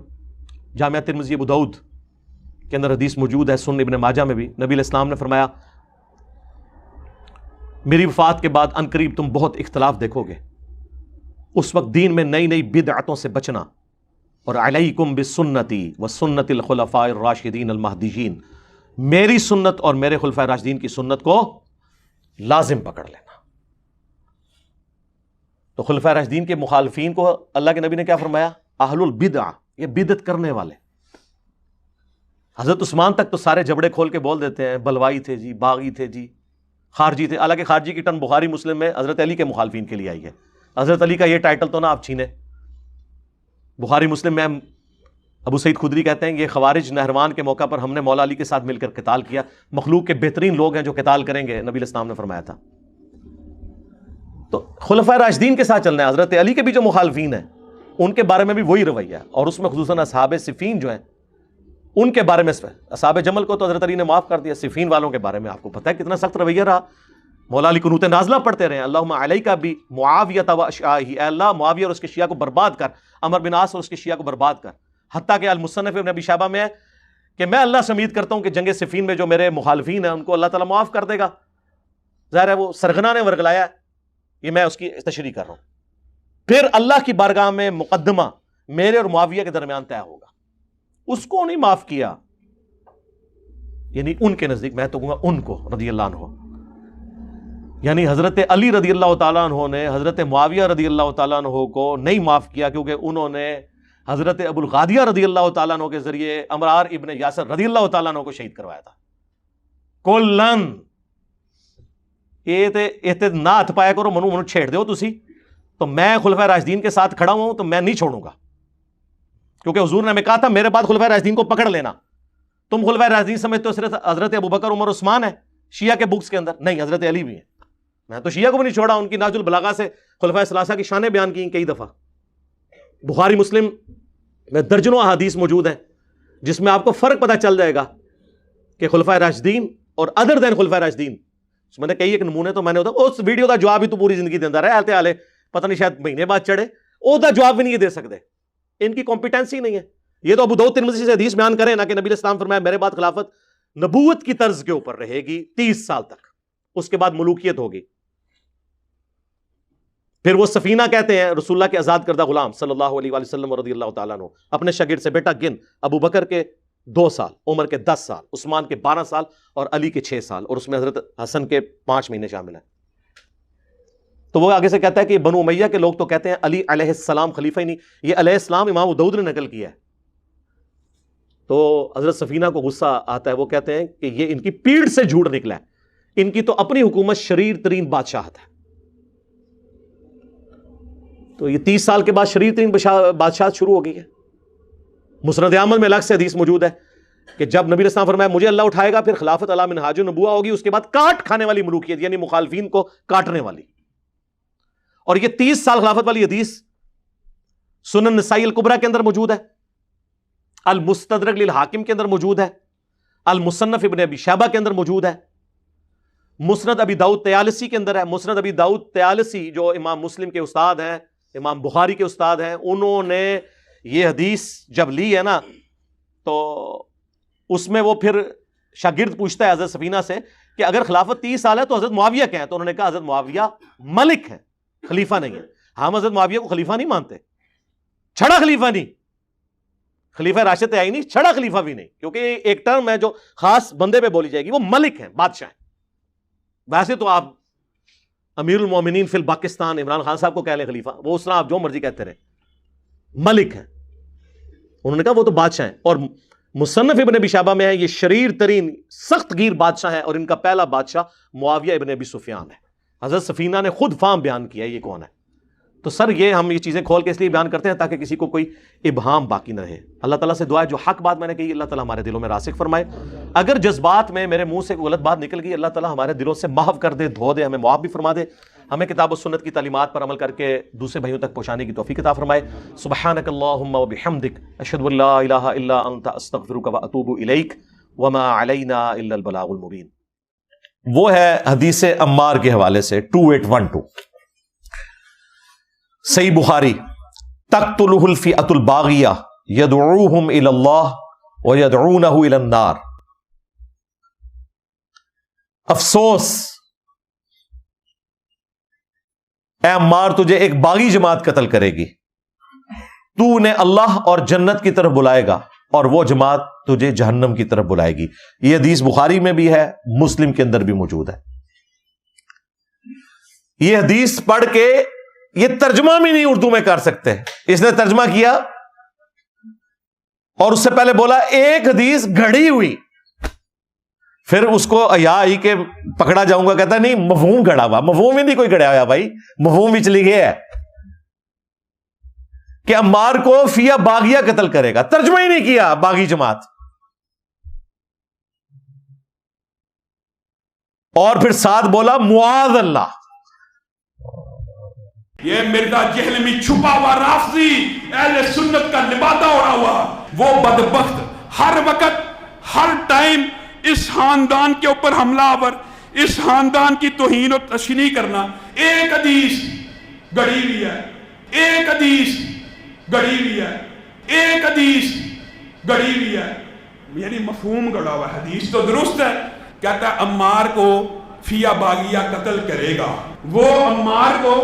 جامعہ ترمذی ابو داؤد کے اندر حدیث موجود ہے، سنن ابن ماجہ میں بھی. نبی علیہ السلام نے فرمایا میری وفات کے بعد عنقریب تم بہت اختلاف دیکھو گے، اس وقت دین میں نئی نئی بدعتوں سے بچنا، اور علیکم بسنتی وسنت الخلفاء الراشدین المہدیین، میری سنت اور میرے خلفاء راشدین کی سنت کو لازم پکڑ لینا. تو خلفاء راشدین کے مخالفین کو اللہ کے نبی نے کیا فرمایا؟ اہل البدع، یہ بدعت کرنے والے. حضرت عثمان تک تو سارے جبڑے کھول کے بول دیتے ہیں بلوائی تھے جی، باغی تھے جی، خارجی تھے. حالانکہ خارجی کی ٹرم بخاری مسلم میں حضرت علی کے مخالفین کے لیے آئی ہے. حضرت علی کا یہ ٹائٹل تو نہ آپ چھینے. بخاری مسلم میں ابو سعید خدری کہتے ہیں یہ خوارج نہروان کے موقع پر ہم نے مولا علی کے ساتھ مل کر قتال کیا، مخلوق کے بہترین لوگ ہیں جو قتال کریں گے، نبی علیہ السلام نے فرمایا تھا. تو خلفاء راشدین کے ساتھ چلنا ہے. حضرت علی کے بھی جو مخالفین ہیں ان کے بارے میں بھی وہی رویہ ہے، اور اس میں خصوصاً اصحاب صفین جو ہیں ان کے بارے میں، اصحاب جمل کو تو حضرت علی نے معاف کر دیا، صفین والوں کے بارے میں آپ کو پتہ ہے کتنا سخت رویہ رہا. مولا علی قنوت نازلہ پڑھتے رہے ہیں اللہم علیک بمعاویہ و اشعاعہ، اے اللہ معاویہ اور اس کے شیعہ کو برباد کر، عمر بن عاص اور اس کے شیعہ کو برباد کر. حتیٰ کہ المصنف ابن ابی شیبہ میں ہے کہ میں اللہ سے امید کرتا ہوں کہ جنگ صفین میں جو میرے مخالفین ہیں ان کو اللہ تعالیٰ معاف کر دے گا. ظاہر ہے وہ سرغنہ نے ورگلایا ہے، یہ میں اس کی تشریح کر رہا ہوں. پھر اللہ کی بارگاہ میں مقدمہ میرے اور معاویہ کے درمیان طے ہوگا. اس کو نہیں معاف کیا، یعنی ان کے نزدیک، میں تو کہوں گا ان کو رضی اللہ عنہ، یعنی حضرت علی رضی اللہ تعالیٰ عنہ نے حضرت معاویہ رضی اللہ تعالیٰ عنہ کو نہیں معاف کیا کیونکہ انہوں نے حضرت ابو الغادیہ رضی اللہ تعالیٰ عنہ کے ذریعے عمار ابن یاسر رضی اللہ تعالیٰ عنہ کو شہید کروایا تھا. کلن یہ نہ ہاتھ پایا کرو، منو چھیڑ دو تسی، تو میں خلفائے راشدین کے ساتھ کھڑا ہوں تو میں نہیں چھوڑوں گا، کیونکہ حضور نے ہمیں کہا تھا میرے بعد خلفائے راشدین کو پکڑ لینا. تم خلفائے راشدین سمجھتے ہو صرف حضرت ابوبکر عمر عثمان ہے شیعہ کے بکس کے اندر، نہیں، حضرت علی بھی ہیں. میں تو شیعہ کو بھی نہیں چھوڑا، ان کی ناج البلاغہ سے خلفائے ثلاثہ کی شانیں بیان کی کئی دفعہ. بخاری مسلم میں درجنوں احادیث موجود ہیں جس میں آپ کو فرق پتہ چل جائے گا کہ خلفائے راشدین اور ادر دین خلفائے راشدین. میں نے کئی ایک نمونے تو میں نے اس ویڈیو کا جواب ہی تو پوری زندگی دیندہ رہے آلتے آلے, پتہ نہیں شاید مہینے بعد چڑھے, او دا جواب بھی نہیں دے سکتے, ان کی کمپیٹنسی نہیں ہے. یہ تو ابو داؤد ترمذی سے حدیث بیان کریں نا کہ نبی علیہ السلام فرمایا میرے بعد خلافت نبوت کی طرز کے اوپر رہے گی 30 سال تک, اس کے بعد ملوکیت ہوگی. پھر وہ سفینہ کہتے ہیں رسول اللہ کے آزاد کردہ غلام صلی اللہ علیہ وآلہ وسلم رضی اللہ تعالیٰ عنہ اپنے شاگرد سے بیٹا گن, ابو بکر کے 2 سال, عمر کے 10 سال, عثمان کے 12 سال اور علی کے 6 سال, اور اس میں حضرت حسن کے 5 مہینے شامل ہیں. تو وہ آگے سے کہتا ہے کہ بنو امیہ کے لوگ تو کہتے ہیں علی علیہ السلام خلیفہ ہی نہیں, یہ علیہ السلام امام ابو داؤد نے نقل کیا ہے. تو حضرت سفینہ کو غصہ آتا ہے, وہ کہتے ہیں کہ یہ ان کی پیڑ سے جھوٹ نکلا ہے, ان کی تو اپنی حکومت شریر ترین بادشاہت ہے. تو یہ 30 سال کے بعد شریر ترین بادشاہت شروع ہو گئی ہے. مسند احمد میں الگ سے حدیث موجود ہے کہ جب نبی علیہ السلام فرمایا مجھے اللہ اٹھائے گا پھر خلافت علی منہاج النبوہ ہوگی, اس کے بعد کاٹ کھانے والی ملوکیت یعنی مخالفین کو کاٹنے والی. اور یہ 30 سال خلافت والی حدیث سنن نسائی الکبریٰ کے اندر موجود ہے, المستدرک للحاکم کے اندر موجود ہے, المصنف ابن ابی شیبہ کے اندر موجود ہے, مسند ابی داؤد طیالسی کے اندر ہے. مسند ابی داؤد طیالسی جو امام مسلم کے استاد ہیں, امام بخاری کے استاد ہیں, انہوں نے یہ حدیث جب لی ہے نا تو اس میں وہ پھر شاگرد پوچھتا ہے حضرت سفینہ سے کہ اگر خلافت 30 سال ہے تو حضرت معاویہ کیا ہے؟ تو انہوں نے کہا حضرت معاویہ ملک ہے, خلیفہ نہیں ہے. ہم حضرت معاویہ کو خلیفہ نہیں مانتے, چھڑا خلیفہ نہیں, خلیفہ راشد ہے ہی نہیں, چھڑا خلیفہ بھی نہیں, کیونکہ ایک ٹرم ہے جو خاص بندے پہ بولی جائے گی, وہ ملک ہیں, بادشاہ ہیں. ویسے تو آپ امیر المومنین فی الپاکستان عمران خان صاحب کو کہہ لیں خلیفہ, وہ اس طرح آپ جو مرضی کہتے رہے, ملک ہیں. انہوں نے کہا وہ تو بادشاہ ہیں. اور مصنف ابن ابی شیبہ میں ہے یہ شریر ترین سخت گیر بادشاہ ہیں, اور ان کا پہلا بادشاہ معاویہ ابن ابی سفیان ہے. حضرت سفینہ نے خود فام بیان کیا ہے یہ کون ہے. تو سر یہ ہم یہ چیزیں کھول کے اس لیے بیان کرتے ہیں تاکہ کسی کو کوئی ابہام باقی نہ رہے. اللہ تعالیٰ سے دعا ہے جو حق بات میں نے کہی اللہ تعالیٰ ہمارے دلوں میں راسخ فرمائے. اگر جذبات میں میرے منہ سے کوئی غلط بات نکل گئی اللہ تعالیٰ ہمارے دلوں سے محو کر دے, دھو دے, ہمیں معاف بھی فرما دے, ہمیں کتاب و سنت کی تعلیمات پر عمل کر کے دوسرے بھائیوں تک پہنچانے کی توفیق عطا فرمائے. سبحانک اللہم و بحمدک اشہد ان لا الہ الا انت استغفرک و اتوب الیک وما علینا الا البلاغ المبین. وہ ہے حدیث عمار کے حوالے سے 2812 صحیح بخاری, تقتلہ الفئۃ الباغیہ یدعوہم الی اللہ ویدعونہ الی النار. افسوس اے عمار تجھے ایک باغی جماعت قتل کرے گی, تو انہیں اللہ اور جنت کی طرف بلائے گا اور وہ جماعت تجھے جہنم کی طرف بلائے گی. یہ حدیث بخاری میں بھی ہے, مسلم کے اندر بھی موجود ہے. یہ حدیث پڑھ کے یہ ترجمہ بھی نہیں اردو میں کر سکتے, اس نے ترجمہ کیا اور اس سے پہلے بولا ایک حدیث گھڑی ہوئی, پھر اس کو یا آئی کہ پکڑا جاؤں گا, کہتا نہیں مفہوم گھڑا ہوا. مفہوم ہی نہیں کوئی گھڑا ہوا بھائی, مفہوم بھی چلی گیا ہے کہ عمار کو فیہ باغیہ قتل کرے گا, ترجمہ ہی نہیں کیا باغی جماعت. اور پھر ساتھ بولا معاذ اللہ. یہ مرزا جہلمی چھپا ہوا رافضی اہل سنت کا لبادہ اڑا ہوا وہ بدبخت ہر وقت ہر ٹائم اس خاندان کے اوپر حملہ آور, اس خاندان کی توہین و تشنیع کرنا. ایک حدیث گڑی ہوئی ہے, ایک حدیث گڑی ہوئی ہے, ایک حدیث گڑی ہوئی ہے, یعنی مفہوم گڑا ہوا. حدیث تو درست ہے, کہتا ہے عمار کو فیہ باغیہ قتل کرے گا, وہ عمار کو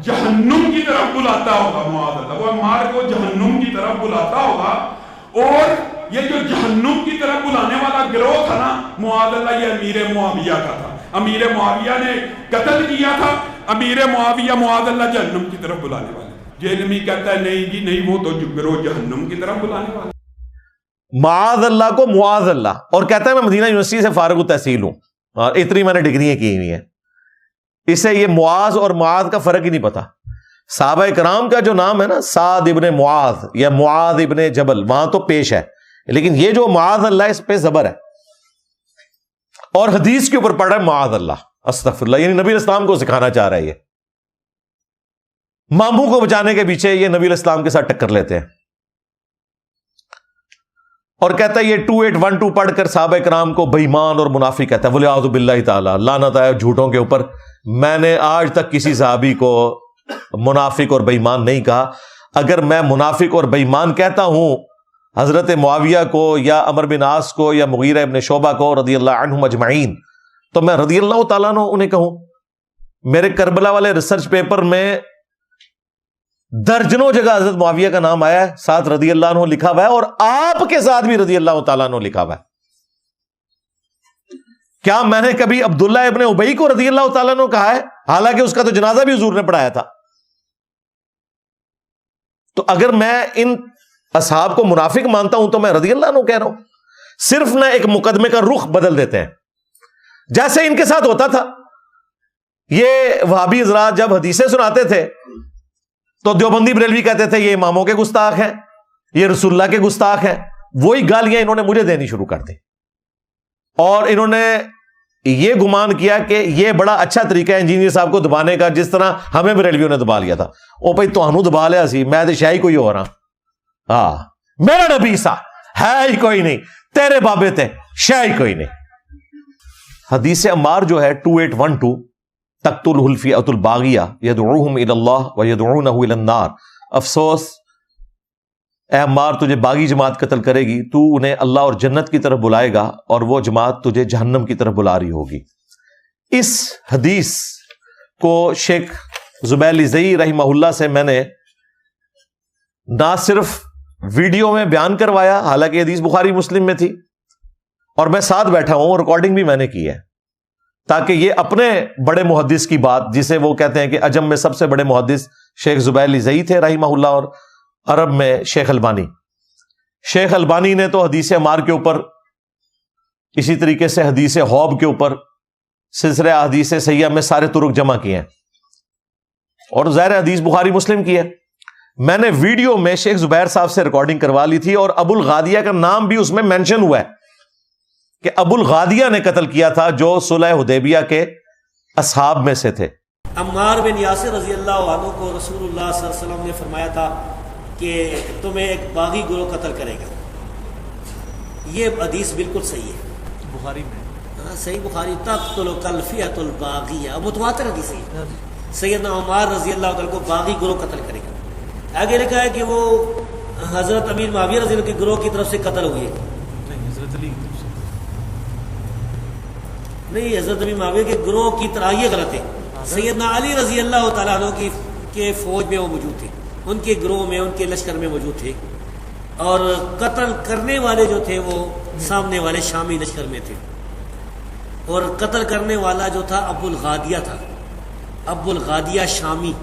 جہنم کی طرف بلاتا ہوگا. معاذ اللہ, وہ عمار کو جہنم کی طرف بلاتا ہوگا. اور یہ جو جہنم کی طرف بلانے والا گروہ تھا نا معاذ اللہ, یہ امیر معاویہ کا تھا. امیر معاویہ نے قتل کیا تھا. امیر معاویہ معاذ اللہ جہنم کی طرف بلانے والے. جہلمی کہتا ہے نہیں جی نہیں, وہ تو گروہ جہنم کی طرف بلانے والے. معاذ اللہ کو معاذ اللہ, اور کہتا ہے میں مدینہ یونیورسٹی سے فارغ التحصیل ہوں اور اتنی میں نے ڈگریاں کی ہوئی ہیں. اسے یہ معاذ اور معاذ کا فرق ہی نہیں پتا. صحابہ کرام کا جو نام ہے نا سعد ابن معاذ یا معاذ ابن جبل, وہاں تو پیش ہے, لیکن یہ جو معاذ اللہ اس پہ زبر ہے اور حدیث کے اوپر پڑھ رہا ہے معاذ اللہ, استغفر اللہ, یعنی نبی اسلام کو سکھانا چاہ رہا ہے. یہ ماموں کو بچانے کے پیچھے یہ نبی علیہ السلام کے ساتھ ٹکر لیتے ہیں اور کہتا ہے یہ 2812 پڑھ کر صحابہ کرام کو بے ایمان اور منافق کہتا ہے، وَلِعَاذُ بِاللَّهِ تعالیٰ، لعنت ہے جھوٹوں کے اوپر. میں نے آج تک کسی صحابی کو منافق اور بے ایمان نہیں کہا. اگر میں منافق اور بے ایمان کہتا ہوں حضرت معاویہ کو یا عمرو بن عاص کو یا مغیرہ ابن شعبہ کو رضی اللہ عنہم اجمعین، تو میں رضی اللہ تعالیٰ عنہ انہیں کہوں. میرے کربلا والے ریسرچ پیپر میں درجنوں جگہ حضرت معاویہ کا نام آیا ہے، ساتھ رضی اللہ عنہ لکھا ہوا ہے، اور آپ کے ساتھ بھی رضی اللہ تعالیٰ عنہ لکھا ہوا ہے. کیا میں نے کبھی عبداللہ ابن ابی کو رضی اللہ تعالیٰ عنہ کہا ہے؟ حالانکہ اس کا تو جنازہ بھی حضور نے پڑھایا تھا. تو اگر میں ان اصحاب کو منافق مانتا ہوں تو میں رضی اللہ عنہ کہہ رہا ہوں. صرف نہ ایک مقدمے کا رخ بدل دیتے ہیں، جیسے ان کے ساتھ ہوتا تھا. یہ وہابی حضرات جب حدیثیں سناتے تھے تو دیوبندی بریلوی کہتے تھے یہ اماموں کے گستاخ ہیں، یہ رسول اللہ کے گستاخ ہیں. وہی گالیاں انہوں نے مجھے دینی شروع کر دی، اور انہوں نے یہ گمان کیا کہ یہ بڑا اچھا طریقہ ہے انجینئر صاحب کو دبانے کا، جس طرح ہمیں بریلویوں نے دبا لیا تھا. او بھائی تو دبا لیا سی، میں تو شاہی کوئی ہو رہا. ہاں میرا نبی سا ہے ہی کوئی نہیں، تیرے بابے تھے شاہی کوئی نہیں. حدیث عمار جو ہے 2812 تقتلہ الفئۃ الباغیہ یدعوہم الی اللہ ویدعونہ الی النار. افسوس اے عمار، تجھے باغی جماعت قتل کرے گی، تو انہیں اللہ اور جنت کی طرف بلائے گا اور وہ جماعت تجھے جہنم کی طرف بلا رہی ہوگی. اس حدیث کو شیخ زبیر زئی رحمہ اللہ سے میں نے نہ صرف ویڈیو میں بیان کروایا، حالانکہ حدیث بخاری مسلم میں تھی، اور میں ساتھ بیٹھا ہوں، ریکارڈنگ بھی میں نے کی ہے، تاکہ یہ اپنے بڑے محدث کی بات، جسے وہ کہتے ہیں کہ عجم میں سب سے بڑے محدث شیخ زبیر زئی تھے رحمہ اللہ، اور عرب میں شیخ البانی. شیخ البانی نے تو حدیث عمار کے اوپر، اسی طریقے سے حدیث حوب کے اوپر سلسلہ حدیث صحیحہ میں سارے طرق جمع کیے ہیں، اور ظاہر حدیث بخاری مسلم کی ہے. میں نے ویڈیو میں شیخ زبیر صاحب سے ریکارڈنگ کروا لی تھی، اور ابو الغادیہ کا نام بھی اس میں مینشن ہوا ہے کہ ابو الغادیہ نے قتل کیا تھا، جو صلح حدیبیہ کے اصحاب میں سے تھے. عمار بن یاسر رضی اللہ عنہ کو رسول اللہ صلی اللہ علیہ وسلم نے فرمایا تھا کہ تمہیں ایک باغی گروہ قتل کرے گا. یہ حدیث بالکل صحیح ہے بخاری میں، صحیح بخاری. تقتل الفئۃ الباغیہ، متواتر حدیث ہے. سیدنا عمار رضی اللہ عنہ کو باغی گروہ قتل کرے گا. آگے لکھا ہے کہ وہ حضرت امیر معاویہ رضی اللہ عنہ کے گروہ کی طرف سے قتل ہوئے. حضرت علی نہیں، حضرت امیر معاویہ کے گروہ کی طرح، یہ غلط ہے. سیدنا علی رضی اللہ تعالیٰ عنہ کے فوج میں وہ موجود تھے، ان کے گروہ میں، ان کے لشکر میں موجود تھے، اور قتل کرنے والے جو تھے وہ سامنے والے شامی لشکر میں تھے. اور قتل کرنے والا جو تھا ابو الغادیہ تھا. ابو الغادیہ شامی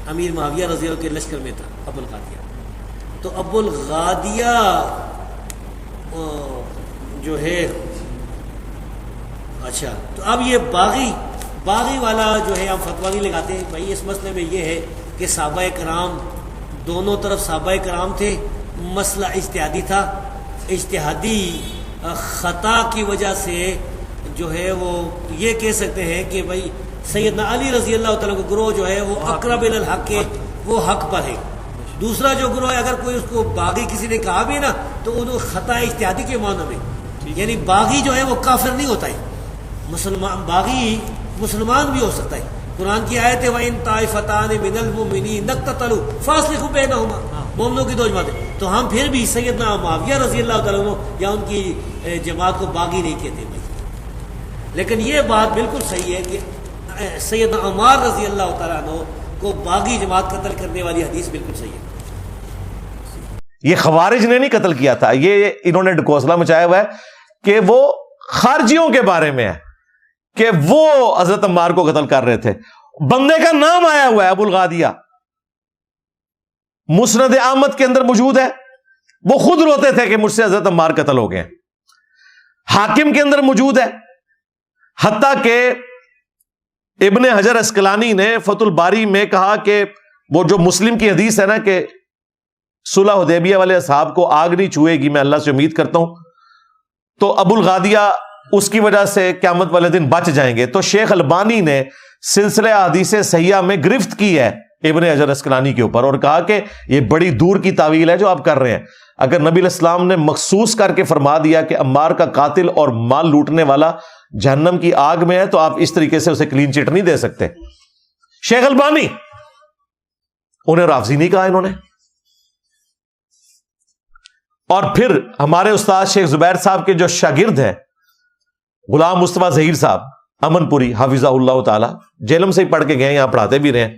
امیر معاویہ رضی اللہ عنہ کے لشکر میں تھا ابو الغادیہ. تو ابو الغادیہ جو ہے، اچھا، تو اب یہ باغی والا جو ہے ہم فتویٰ نہیں لگاتے بھائی. اس مسئلے میں یہ ہے کہ صحابہ کرام دونوں طرف صحابہ کرام تھے، مسئلہ اجتہادی تھا. اجتہادی خطا کی وجہ سے جو ہے وہ یہ کہہ سکتے ہیں کہ بھائی سیدنا علی رضی اللہ تعالیٰ کا گروہ جو ہے وہ اقرب الی الحق ہے، وہ حق پر ہے. دوسرا جو گروہ ہے، اگر کوئی اس کو باغی کسی نے کہا بھی نا تو وہ خطا اجتہادی کے معنی میں، یعنی باغی جو ہے وہ کافر نہیں ہوتا ہے، باغی مسلمان بھی ہو سکتا ہے. قرآن کی آیت ہے وَإِن طَائِفَتَانِ مِنَ الْمُؤْمِنِينَ اقْتَتَلُوا فَأَصْلِحُوا بَيْنَهُمَا. مومنوں کی دو جماعتیں. تو ہم پھر بھی سیدنا معاویہ رضی اللہ تعالیٰ عنہ یا ان کی جماعت کو باغی نہیں کہتے بھائی. لیکن یہ بات بالکل صحیح ہے کہ سیدنا عمار رضی اللہ تعالیٰ عنہ کو باغی جماعت قتل کرنے والی حدیث بالکل صحیح ہے. یہ خوارج نے نہیں قتل کیا تھا، یہ انہوں نے ڈکوسلا مچایا ہوا ہے کہ وہ خارجیوں کے بارے میں ہے کہ وہ حضرت عمار کو قتل کر رہے تھے. بندے کا نام آیا ہوا ہے ابو الغادیہ، مسند احمد کے اندر موجود ہے. وہ خود روتے تھے کہ مجھ سے حضرت عمار قتل ہو گئے. حاکم کے اندر موجود ہے. حتیٰ کہ ابن حجر اسقلانی نے فتح الباری میں کہا کہ وہ جو مسلم کی حدیث ہے نا کہ صلح حدیبیہ والے اصحاب کو آگ نہیں چھوئے گی، میں اللہ سے امید کرتا ہوں، تو ابو الغادیہ اس کی وجہ سے قیامت والے دن بچ جائیں گے. تو شیخ البانی نے سلسلہ حدیث صحیحہ میں گرفت کی ہے ابن حجر اسقلانی کے اوپر اور کہا کہ یہ بڑی دور کی تعویل ہے جو آپ کر رہے ہیں. اگر نبی علیہ السلام نے مخصوص کر کے فرما دیا کہ عمار کا قاتل اور مال لوٹنے والا جہنم کی آگ میں ہے تو آپ اس طریقے سے اسے کلین چٹ نہیں دے سکتے. شیخ البانی انہیں رافضی نہیں کہا انہوں نے. اور پھر ہمارے استاد شیخ زبیر صاحب کے جو شاگرد ہیں غلام مصطفیٰ ظہیر صاحب امن پوری حافظہ اللہ تعالی، جیلم سے ہی پڑھ کے گئے، یہاں پڑھاتے بھی رہے.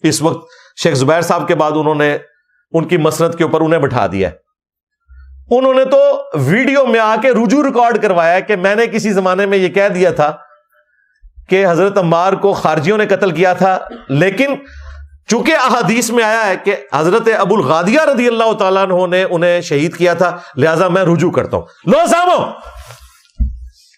اس وقت شیخ زبیر صاحب کے بعد انہوں نے ان کی مسند کے اوپر انہیں بٹھا دیا. انہوں نے تو ویڈیو میں آ کے رجوع ریکارڈ کروایا کہ میں نے کسی زمانے میں یہ کہہ دیا تھا کہ حضرت عمار کو خارجیوں نے قتل کیا تھا، لیکن چونکہ احادیث میں آیا ہے کہ حضرت ابو الغادیہ رضی اللہ تعالیٰ عنہ نے انہیں شہید کیا تھا، لہذا میں رجوع کرتا ہوں. لو سامو،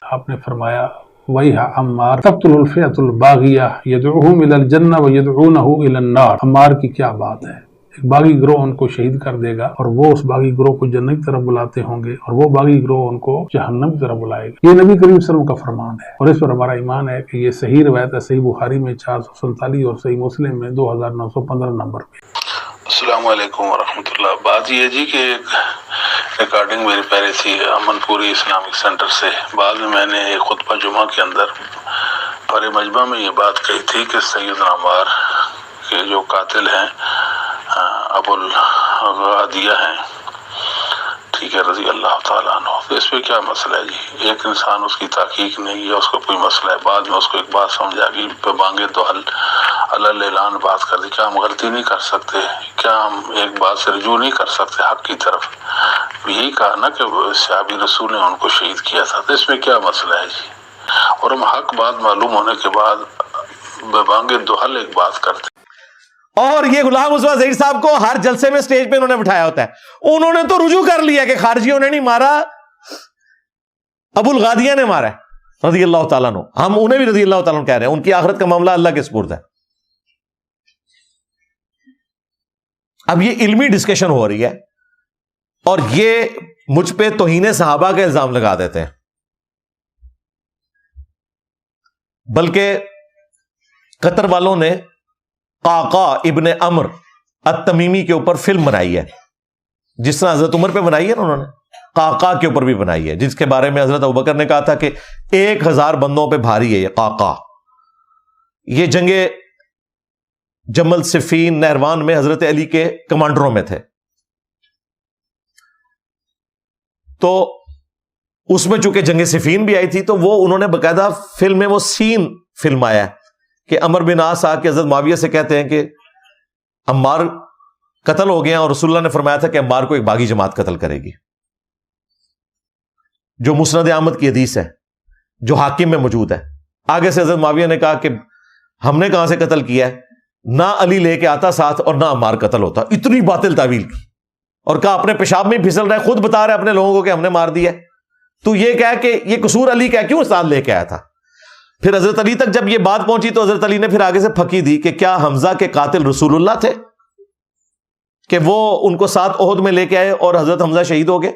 آپ نے فرمایا وَيْحَ عَمَّارَ تَقْتُلُ الْفِئَةُ الْبَاغِيَةَ يَدْعُوهُمْ إِلَى الْجَنَّةِ وَيَدْعُونَهُ إِلَى النَّارِ. عمار کی کیا بات ہے، ایک باغی گروہ ان کو شہید کر دے گا اور وہ اس باغی گروہ کو جنت کی طرف بلاتے ہوں گے اور وہ باغی گروہ ان کو جہنم کی طرف بلائے گا. یہ نبی کریم صلی اللہ علیہ وسلم کا فرمان ہے اور اس پر ہمارا ایمان ہے کہ یہ صحیح روایت ہے. صحیح بخاری میں 447 اور صحیح مسلم میں 2915 نمبر پہ. السلام علیکم ورحمۃ اللہ. بات یہ جی کہ ایک ریکارڈنگ میری پہلے تھی امن پوری اسلامک سینٹر سے. بعد میں نے ایک خطبہ جمعہ کے اندر بڑے مجمع میں یہ بات کہی تھی کہ سیدنا عمار کے جو قاتل ہیں ابو الغادیہ ہیں، ٹھیک ہے، رضی اللہ تعالیٰ عنہ. تو اس پہ کیا مسئلہ ہے جی؟ ایک انسان اس کی تحقیق نہیں ہے، اس کو کوئی مسئلہ ہے، بعد میں اس کو ایک بات سمجھ آ گئی، پہ بانگے دوحل اللہ اعلان بات کر دی. کیا ہم غلطی نہیں کر سکتے؟ کیا ہم ایک بات سے رجوع نہیں کر سکتے حق کی طرف؟ یہی کہا نا کہ صحابی رسول نے ان کو شہید کیا تھا، تو اس میں کیا مسئلہ ہے جی؟ اور ہم حق بات معلوم ہونے کے بعد بے بانگے دوحل ایک بات کرتے. اور یہ غلام مصطفیٰ ظہیر صاحب کو ہر جلسے میں سٹیج پہ انہوں نے بٹھایا ہوتا ہے. انہوں نے تو رجوع کر لیا کہ خارجیوں نے نہیں مارا، ابو الغادیہ نے مارا ہے رضی اللہ تعالیٰ عنہ. ہم انہیں بھی رضی اللہ تعالیٰ عنہ کہہ رہے ہیں، ان کی آخرت کا معاملہ اللہ کے سپرد ہے. اب یہ علمی ڈسکشن ہو رہی ہے اور یہ مجھ پہ توہین صحابہ کا الزام لگا دیتے ہیں. بلکہ قطر والوں نے قعقاع ابن عمر التمیمی کے اوپر فلم بنائی ہے، جس طرح حضرت عمر پہ بنائی ہے نا، انہوں نے قعقاع کے اوپر بھی بنائی ہے، جس کے بارے میں حضرت ابوبکر نے کہا تھا کہ 1000 بندوں پہ بھاری ہے یہ قعقاع. یہ جنگ جمل صفین نہروان میں حضرت علی کے کمانڈروں میں تھے. تو اس میں چونکہ جنگ صفین بھی آئی تھی تو وہ انہوں نے باقاعدہ فلم میں وہ سین فلم آیا کہ عمر بن عاص آ کے حضرت معاویہ سے کہتے ہیں کہ عمار قتل ہو گیا اور رسول اللہ نے فرمایا تھا کہ عمار کو ایک باغی جماعت قتل کرے گی، جو مسند احمد کی حدیث ہے، جو حاکم میں موجود ہے. آگے سے حضرت معاویہ نے کہا کہ ہم نے کہاں سے قتل کیا ہے، نہ علی لے کے آتا ساتھ اور نہ عمار قتل ہوتا. اتنی باطل تعویل کی اور کہا اپنے پیشاب میں پھسل رہا ہے، خود بتا رہا ہے اپنے لوگوں کو کہ ہم نے مار دیا ہے. تو یہ کہا کہ یہ قصور علی کا کیوں ساتھ لے کے آیا تھا. پھر حضرت علی تک جب یہ بات پہنچی تو حضرت علی نے پھر آگے سے پھکی دی کہ کیا حمزہ کے قاتل رسول اللہ تھے کہ وہ ان کو ساتھ احد میں لے کے آئے اور حضرت حمزہ شہید ہو گئے.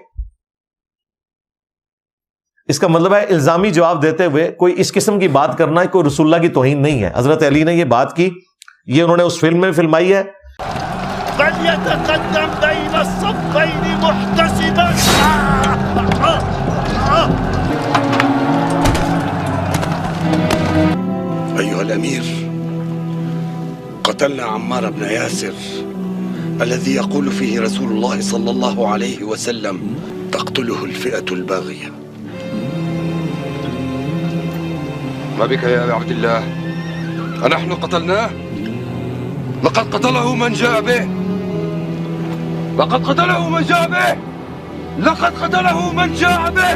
اس کا مطلب ہے الزامی جواب دیتے ہوئے کوئی اس قسم کی بات کرنا کوئی رسول اللہ کی توہین نہیں ہے. حضرت علی نے یہ بات کی، یہ انہوں نے اس فلم میں فلمائی ہے. أيها الأمير، قتلنا عمار بن ياسر الذي يقول فيه رسول الله صلى الله عليه وسلم تقتله الفئة الباغية. ما بك يا أبا عبد الله؟ أنحن قتلناه؟ لقد قتله من جاء به، لقد قتله من جاء به، لقد قتله من جاء به.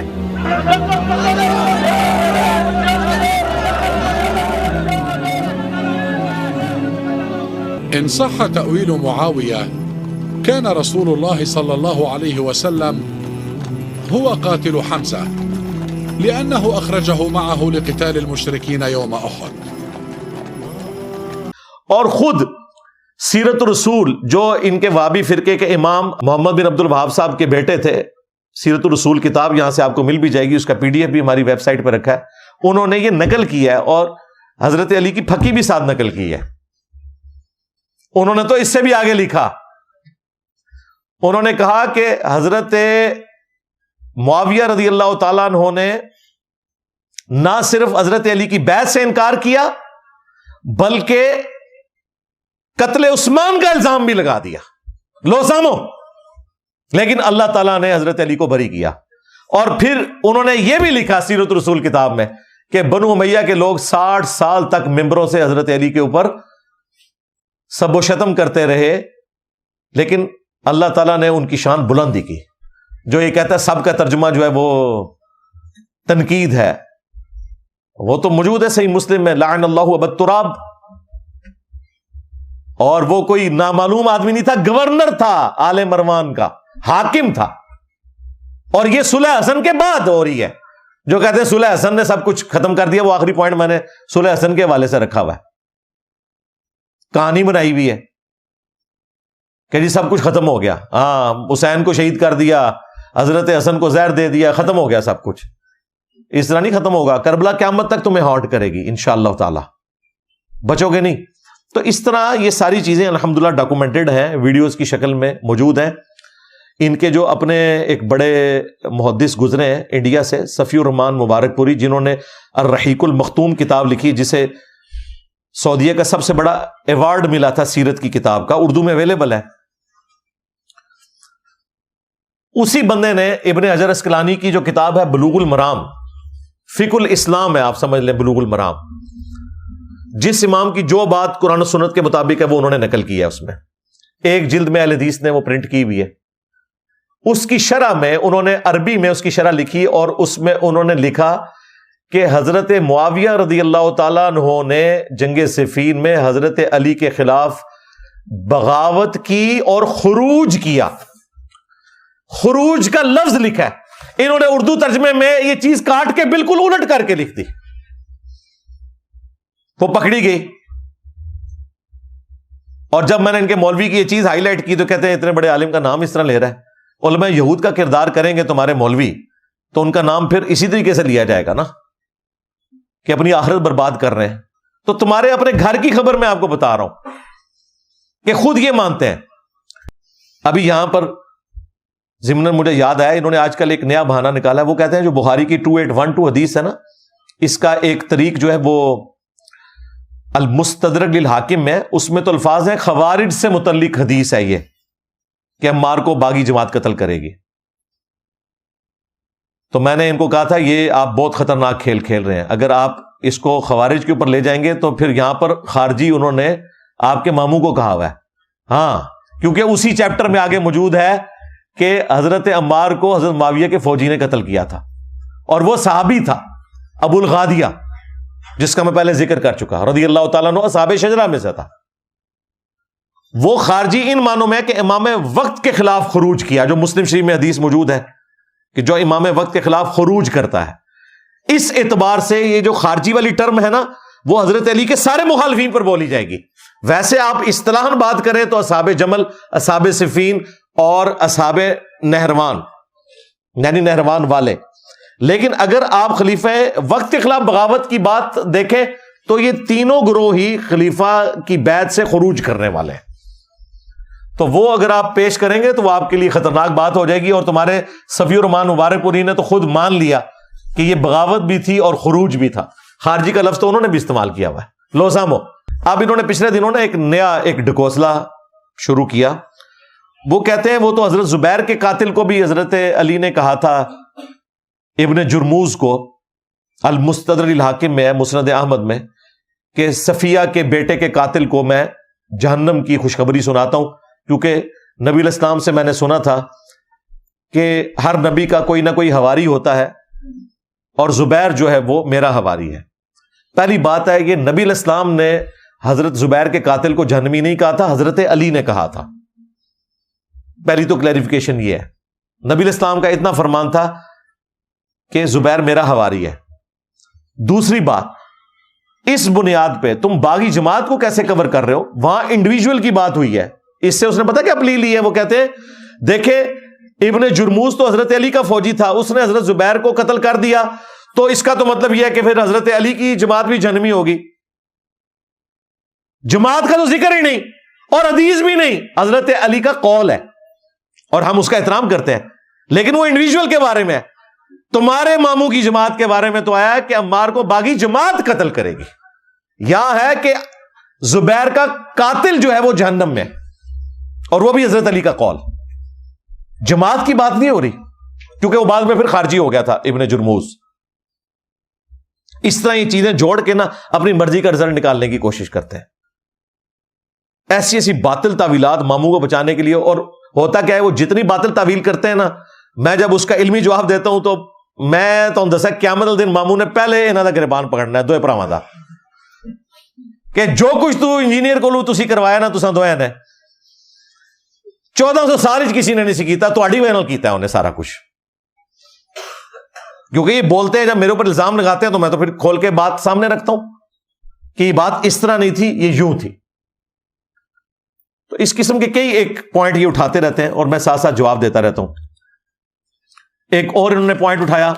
إن صح تأويل معاوية كان رسول الله صلى الله عليه وسلم هو قاتل حمزة لأنه أخرجه معه لقتال المشركين يوم أحد. اور خود سیرت الرسول جو ان کے وہابی فرقے کے امام محمد بن عبد الوہاب صاحب کے بیٹے تھے، سیرت الرسول کتاب یہاں سے آپ کو مل بھی جائے گی، اس کا PDF بھی ہماری ویب سائٹ پہ رکھا ہے. انہوں نے یہ نقل کیا ہے اور حضرت علی کی پھکی بھی ساتھ نقل کی ہے. انہوں نے تو اس سے بھی آگے لکھا. انہوں نے کہا کہ حضرت معاویہ رضی اللہ تعالیٰ عنہ نے نہ صرف حضرت علی کی بیعت سے انکار کیا بلکہ قتل عثمان کا الزام بھی لگا دیا. لو سامو. لیکن اللہ تعالیٰ نے حضرت علی کو بری کیا. اور پھر انہوں نے یہ بھی لکھا سیرت رسول کتاب میں کہ بنو امیہ کے لوگ 60 سال تک ممبروں سے حضرت علی کے اوپر سب و شتم کرتے رہے, لیکن اللہ تعالیٰ نے ان کی شان بلندی کی. جو یہ کہتا ہے سب کا ترجمہ جو ہے وہ تنقید ہے, وہ تو موجود ہے صحیح مسلم میں, لعن اللہ ابا التراب. اور وہ کوئی نامعلوم آدمی نہیں تھا, گورنر تھا آل مروان کا, حاکم تھا. اور یہ صلح حسن کے بعد ہو رہی ہے. جو کہتے ہیں صلح حسن نے سب کچھ ختم کر دیا, وہ آخری پوائنٹ میں نے صلح حسن کے حوالے سے رکھا ہوا ہے. کہانی بنائی ہوئی ہے کہ جی سب کچھ ختم ہو گیا, ہاں حسین کو شہید کر دیا, حضرت حسن کو زہر دے دیا, ختم ہو گیا سب کچھ. اس طرح نہیں ختم ہوگا. کربلا قیامت تک تمہیں ہانٹ کرے گی انشاءاللہ تعالی, بچو گے نہیں. تو اس طرح یہ ساری چیزیں الحمدللہ ڈاکومنٹڈ ہیں, ویڈیوز کی شکل میں موجود ہیں. ان کے جو اپنے ایک بڑے محدث گزرے ہیں انڈیا سے, صفی الرحمان مبارک پوری, جنہوں نے الرحیق المختوم کتاب لکھی, جسے سعودیہ کا سب سے بڑا ایوارڈ ملا تھا سیرت کی کتاب کا, اردو میں اویلیبل ہے. اسی بندے نے ابن حجر اسقلانی کی جو کتاب ہے بلوغ المرام, فقہ الاسلام ہے, آپ سمجھ لیں بلوغ المرام, جس امام کی جو بات قرآن و سنت کے مطابق ہے وہ انہوں نے نقل کی ہے. اس میں ایک جلد میں اہل حدیث نے وہ پرنٹ کی ہوئی ہے. اس کی شرح میں انہوں نے عربی میں اس کی شرح لکھی, اور اس میں انہوں نے لکھا کہ حضرت معاویہ رضی اللہ تعالیٰ عنہ نے جنگ صفین میں حضرت علی کے خلاف بغاوت کی اور خروج کیا. خروج کا لفظ لکھا ہے, انہوں نے اردو ترجمے میں یہ چیز کاٹ کے بالکل الٹ کر کے لکھ دی. وہ پکڑی گئی, اور جب میں نے ان کے مولوی کی یہ چیز ہائی لائٹ کی تو کہتے ہیں اتنے بڑے عالم کا نام اس طرح لے رہا ہے. علماء یہود کا کردار کریں گے تمہارے مولوی تو ان کا نام پھر اسی طریقے سے لیا جائے گا نا, کہ اپنی آخرت برباد کر رہے ہیں. تو تمہارے اپنے گھر کی خبر میں آپ کو بتا رہا ہوں کہ خود یہ مانتے ہیں. ابھی یہاں پر ضمن مجھے یاد آیا, انہوں نے آج کل ایک نیا بہانہ نکالا ہے. وہ کہتے ہیں جو بخاری کی 2812 حدیث ہے نا, اس کا ایک طریق جو ہے وہ المستدرک للحاکم میں, اس میں تو الفاظ ہیں خوارج سے متعلق حدیث ہے یہ, کہ عمار کو باغی جماعت قتل کرے گی. تو میں نے ان کو کہا تھا یہ آپ بہت خطرناک کھیل کھیل رہے ہیں. اگر آپ اس کو خوارج کے اوپر لے جائیں گے تو پھر یہاں پر خارجی انہوں نے آپ کے ماموں کو کہا ہوا ہے. ہاں, کیونکہ اسی چیپٹر میں آگے موجود ہے کہ حضرت عمار کو حضرت معاویہ کے فوجی نے قتل کیا تھا, اور وہ صحابی تھا ابو الغادیہ, جس کا میں پہلے ذکر کر چکا, رضی اللہ تعالیٰ عنہ اصحاب شجرہ میں سے تھا. وہ خارجی ان معنوں میں کہ امام وقت کے خلاف خروج کیا, جو مسلم شریف میں حدیث موجود ہے کہ جو امام وقت کے خلاف خروج کرتا ہے. اس اعتبار سے یہ جو خارجی والی ٹرم ہے نا, وہ حضرت علی کے سارے مخالفین پر بولی جائے گی. ویسے آپ اصطلاحاً بات کریں تو اصحاب جمل, اصحاب صفین اور اصحاب نہروان, یعنی نہروان والے. لیکن اگر آپ خلیفہ وقت کے خلاف بغاوت کی بات دیکھیں تو یہ تینوں گروہ ہی خلیفہ کی بیعت سے خروج کرنے والے ہیں. تو وہ اگر آپ پیش کریں گے تو وہ آپ کے لیے خطرناک بات ہو جائے گی. اور تمہارے صفی الرحمان مبارک پوری نے تو خود مان لیا کہ یہ بغاوت بھی تھی اور خروج بھی تھا. خارجی کا لفظ تو انہوں نے بھی استعمال کیا ہوا ہے. لو سامو, اب انہوں نے پچھلے دنوں نے ایک نیا ڈکوسلا شروع کیا. وہ کہتے ہیں وہ تو حضرت زبیر کے قاتل کو بھی حضرت علی نے کہا تھا ابن جرموز کو, المستدرک للحاکم میں, مسند احمد میں, کہ صفیہ کے بیٹے کے قاتل کو میں جہنم کی خوشخبری سناتا ہوں, کیونکہ نبی علیہ السلام سے میں نے سنا تھا کہ ہر نبی کا کوئی نہ کوئی حواری ہوتا ہے, اور زبیر جو ہے وہ میرا حواری ہے. پہلی بات ہے یہ نبی علیہ السلام نے حضرت زبیر کے قاتل کو جہنمی نہیں کہا تھا, حضرت علی نے کہا تھا. پہلی تو کلیریفیکیشن یہ ہے. نبی علیہ السلام کا اتنا فرمان تھا کہ زبیر میرا حواری ہے. دوسری بات, اس بنیاد پہ تم باغی جماعت کو کیسے کور کر رہے ہو؟ وہاں انڈیویجول کی بات ہوئی ہے. اس سے اس نے پتا کیا پلی لی ہے؟ وہ کہتے ہیں دیکھیں ابن جرموز تو حضرت علی کا فوجی تھا, اس نے حضرت زبیر کو قتل کر دیا, تو اس کا تو مطلب یہ ہے کہ پھر حضرت علی کی جماعت بھی جہنمی ہوگی. جماعت کا تو ذکر ہی نہیں, اور حدیث بھی نہیں، حضرت علی کا قول ہے اور ہم اس کا احترام کرتے ہیں، لیکن وہ انڈیویجول کے بارے میں ہے۔ تمہارے ماموں کی جماعت کے بارے میں تو آیا ہے کہ عمار کو باغی جماعت قتل کرے گی، یہاں ہے کہ زبیر کا قاتل جو ہے وہ جہنم میں، اور وہ بھی حضرت علی کا قول۔ جماعت کی بات نہیں ہو رہی، کیونکہ وہ بعد میں پھر خارجی ہو گیا تھا ابن جرموز۔ اس طرح یہ چیزیں جوڑ کے نا اپنی مرضی کا رزلٹ نکالنے کی کوشش کرتے ہیں، ایسی ایسی باطل تعویلات ماموں کو بچانے کے لیے۔ اور ہوتا کیا ہے، وہ جتنی باطل تعویل کرتے ہیں نا، میں جب اس کا علمی جواب دیتا ہوں تو میں تو دسا قیامت الدن ماموں نے پہلے انہوں کا گربان پکڑنا ہے، دوئے پراواں دا، کہ جو کچھ تو انجینئر کو تسی کروایا نا تساں دوئے نے 1400 سال کسی نے نہیں سی کیتا، تہاڈی وجہ نال کیتا ہے انہیں سارا کچھ۔ کیونکہ یہ بولتے ہیں، جب میرے اوپر الزام لگاتے ہیں تو میں تو پھر کھول کے بات سامنے رکھتا ہوں کہ یہ بات اس طرح نہیں تھی، یہ یوں تھی۔ تو اس قسم کے کئی ایک پوائنٹ یہ اٹھاتے رہتے ہیں اور میں ساتھ ساتھ جواب دیتا رہتا ہوں۔ ایک اور انہوں نے پوائنٹ اٹھایا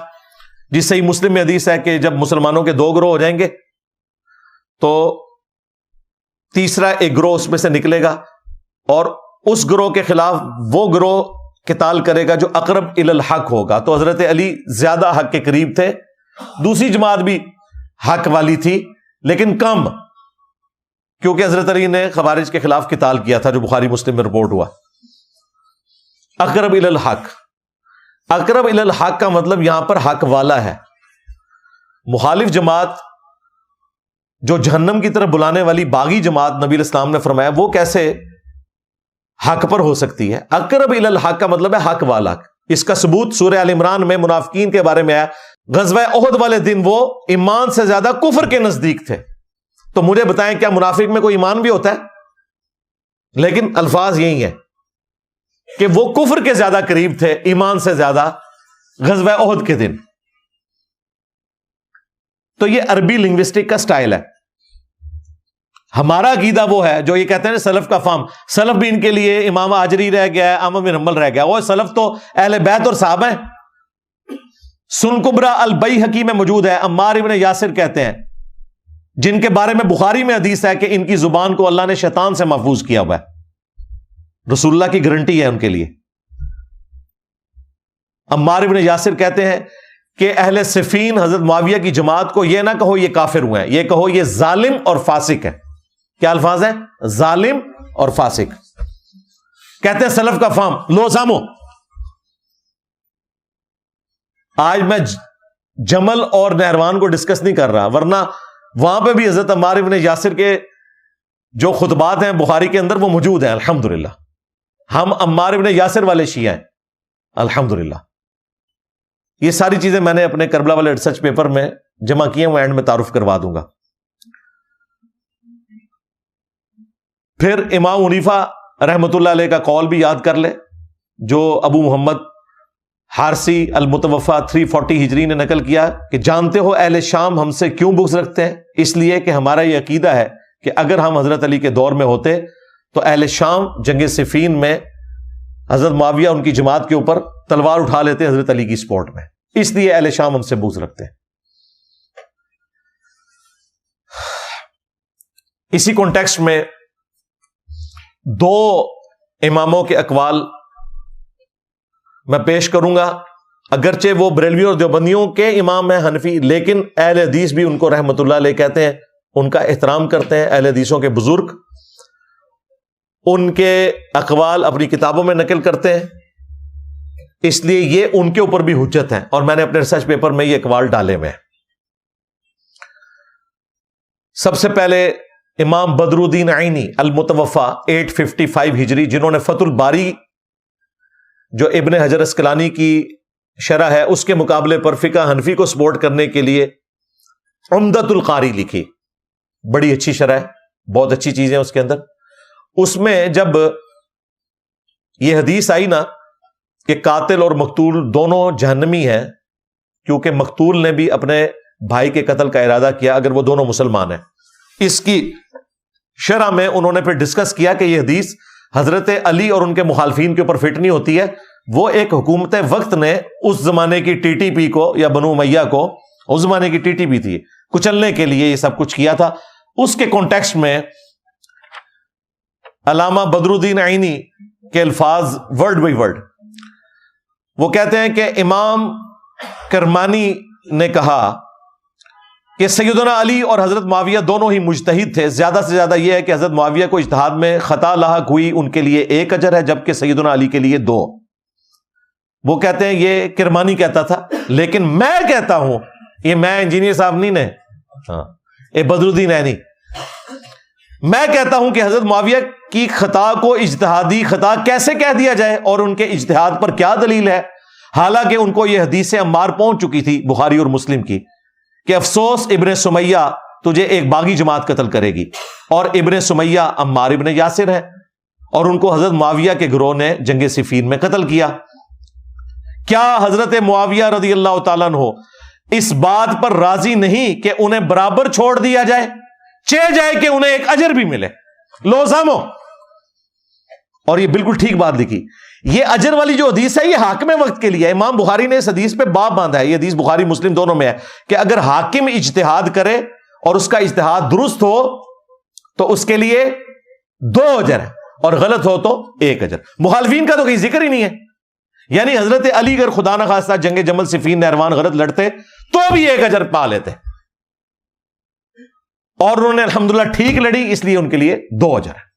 جس سے ہی مسلم میں حدیث ہے کہ جب مسلمانوں کے 2 گروہ ہو جائیں گے تو تیسرا ایک گروہ اس میں سے نکلے گا اور اس گروہ کے خلاف وہ گروہ قتال کرے گا جو اقرب الی الحق ہوگا۔ تو حضرت علی زیادہ حق کے قریب تھے، دوسری جماعت بھی حق والی تھی لیکن کم، کیونکہ حضرت علی نے خوارج کے خلاف قتال کیا تھا، جو بخاری مسلم میں رپورٹ ہوا۔ اقرب الی الحق، اقرب الی الحق کا مطلب یہاں پر حق والا ہے۔ مخالف جماعت جو جہنم کی طرف بلانے والی باغی جماعت نبی علیہ السلام نے فرمایا وہ کیسے حق پر ہو سکتی ہے؟ اقرب الی الحق کا مطلب ہے حق والا۔ اس کا ثبوت سورہ آل عمران میں منافقین کے بارے میں ہے، غزوہ احد والے دن وہ ایمان سے زیادہ کفر کے نزدیک تھے۔ تو مجھے بتائیں کیا منافق میں کوئی ایمان بھی ہوتا ہے؟ لیکن الفاظ یہی ہیں کہ وہ کفر کے زیادہ قریب تھے ایمان سے زیادہ غزوہ احد کے دن۔ تو یہ عربی لنگوسٹک کا سٹائل ہے۔ ہمارا عقیدہ وہ ہے جو یہ کہتے ہیں سلف کا فہم، سلف بھی ان کے لیے امام آجری رہ گیا ہے، احمد بن حنبل رہ گیا۔ وہ سلف تو اہل بیت اور صحابہ ہیں۔ سنن کبریٰ البیہقی میں موجود ہے، عمار ابن یاسر کہتے ہیں، جن کے بارے میں بخاری میں حدیث ہے کہ ان کی زبان کو اللہ نے شیطان سے محفوظ کیا ہوا ہے، رسول اللہ کی گارنٹی ہے ان کے لیے۔ عمار ابن یاسر کہتے ہیں کہ اہل صفین حضرت معاویہ کی جماعت کو یہ نہ کہو یہ کافر ہوئے ہیں، یہ کہو یہ ظالم اور فاسق ہے۔ کیا الفاظ ہیں؟ ظالم اور فاسق۔ کہتے ہیں سلف کا فہم، لو سامو۔ آج میں جمل اور نہروان کو ڈسکس نہیں کر رہا، ورنہ وہاں پہ بھی حضرت عمار ابن یاسر کے جو خطبات ہیں بخاری کے اندر وہ موجود ہیں الحمدللہ۔ ہم عمار ابن یاسر والے شیعہ ہیں الحمدللہ۔ یہ ساری چیزیں میں نے اپنے کربلا والے ریسرچ پیپر میں جمع کیے، وہ اینڈ میں تعارف کروا دوں گا۔ پھر امام حنیفہ رحمۃ اللہ علیہ کا قول بھی یاد کر لے، جو ابو محمد حارسی المتوفا 340 ہجری نے نقل کیا کہ جانتے ہو اہل شام ہم سے کیوں بغض رکھتے ہیں؟ اس لیے کہ ہمارا یہ عقیدہ ہے کہ اگر ہم حضرت علی کے دور میں ہوتے تو اہل شام جنگ صفین میں حضرت معاویہ ان کی جماعت کے اوپر تلوار اٹھا لیتے حضرت علی کی سپورٹ میں، اس لیے اہل شام ہم سے بغض رکھتے ہیں۔ اسی کانٹیکسٹ میں 2 اماموں کے اقوال میں پیش کروں گا، اگرچہ وہ بریلوی اور دیوبندیوں کے امام ہیں حنفی، لیکن اہل حدیث بھی ان کو رحمت اللہ علیہ کہتے ہیں، ان کا احترام کرتے ہیں۔ اہل حدیثوں کے بزرگ ان کے اقوال اپنی کتابوں میں نقل کرتے ہیں، اس لیے یہ ان کے اوپر بھی حجت ہے، اور میں نے اپنے ریسرچ پیپر میں یہ اقوال ڈالے ہوئے ہیں۔ سب سے پہلے امام بدر الدین عینی المتوفا 855 ہجری، جنہوں نے فتح الباری جو ابن حجر اسقلانی کی شرح ہے اس کے مقابلے پر فقہ حنفی کو سپورٹ کرنے کے لیے عمدۃ القاری لکھی، بڑی اچھی شرح ہے، بہت اچھی چیزیں اس کے اندر۔ اس میں جب یہ حدیث آئی نا کہ قاتل اور مقتول دونوں جہنمی ہیں، کیونکہ مقتول نے بھی اپنے بھائی کے قتل کا ارادہ کیا اگر وہ دونوں مسلمان ہیں، اس کی شرح میں انہوں نے پھر ڈسکس کیا کہ یہ حدیث حضرت علی اور ان کے مخالفین کے اوپر فٹ نہیں ہوتی ہے، وہ ایک حکومت وقت نے اس زمانے کی ٹی ٹی پی کو یا بنو امیہ کو، اس زمانے کی ٹی ٹی پی تھی، کچلنے کے لیے یہ سب کچھ کیا تھا۔ اس کے کانٹیکسٹ میں علامہ بدر الدین عینی کے الفاظ ورڈ بائی ورڈ. وہ کہتے ہیں کہ امام کرمانی نے کہا کہ سیدنا علی اور حضرت معاویہ دونوں ہی مجتہد تھے. زیادہ سے زیادہ یہ ہے کہ حضرت معاویہ کو اجتہاد میں خطا لاحق ہوئی، ان کے لیے 1 اجر ہے، جبکہ سیدنا علی کے لیے 2. وہ کہتے ہیں یہ کرمانی کہتا تھا، لیکن میں کہتا ہوں، یہ میں انجینئر صاحب نہیں نے، ہاں یہ بدر الدین عینی، میں کہتا ہوں کہ حضرت معاویہ کی خطا کو اجتہادی خطا کیسے کہہ دیا جائے، اور ان کے اجتہاد پر کیا دلیل ہے، حالانکہ ان کو یہ حدیث عمار پہنچ چکی تھی بخاری اور مسلم کی کہ افسوس ابن سمیہ تجھے ایک باغی جماعت قتل کرے گی، اور ابن سمیہ عمار ابن یاسر ہے، اور ان کو حضرت معاویہ کے گروہ نے جنگ صفین میں قتل کیا. کیا حضرت معاویہ رضی اللہ تعالیٰ عنہ اس بات پر راضی نہیں کہ انہیں برابر چھوڑ دیا جائے، چہ جائے کہ انہیں 1 اجر بھی ملے؟ لو سامو. اور یہ بالکل ٹھیک بات لکھی. یہ اجر والی جو حدیث ہے یہ حاکم وقت کے لیے ہے. امام بخاری نے اس حدیث پہ باب باندھا ہے، یہ حدیث بخاری مسلم دونوں میں ہے کہ اگر حاکم اجتہاد کرے اور اس کا اجتہاد درست ہو تو اس کے لیے 2 اجر ہے، اور غلط ہو تو 1 اجر. مخالفین کا تو کہیں ذکر ہی نہیں ہے. یعنی حضرت علی اگر خدا نہ خواستہ جنگ جمل صفین نہروان غلط لڑتے تو بھی 1 اجر پا لیتے، اور انہوں نے الحمدللہ ٹھیک لڑی، اس لیے ان کے لیے 2 اجر ہے.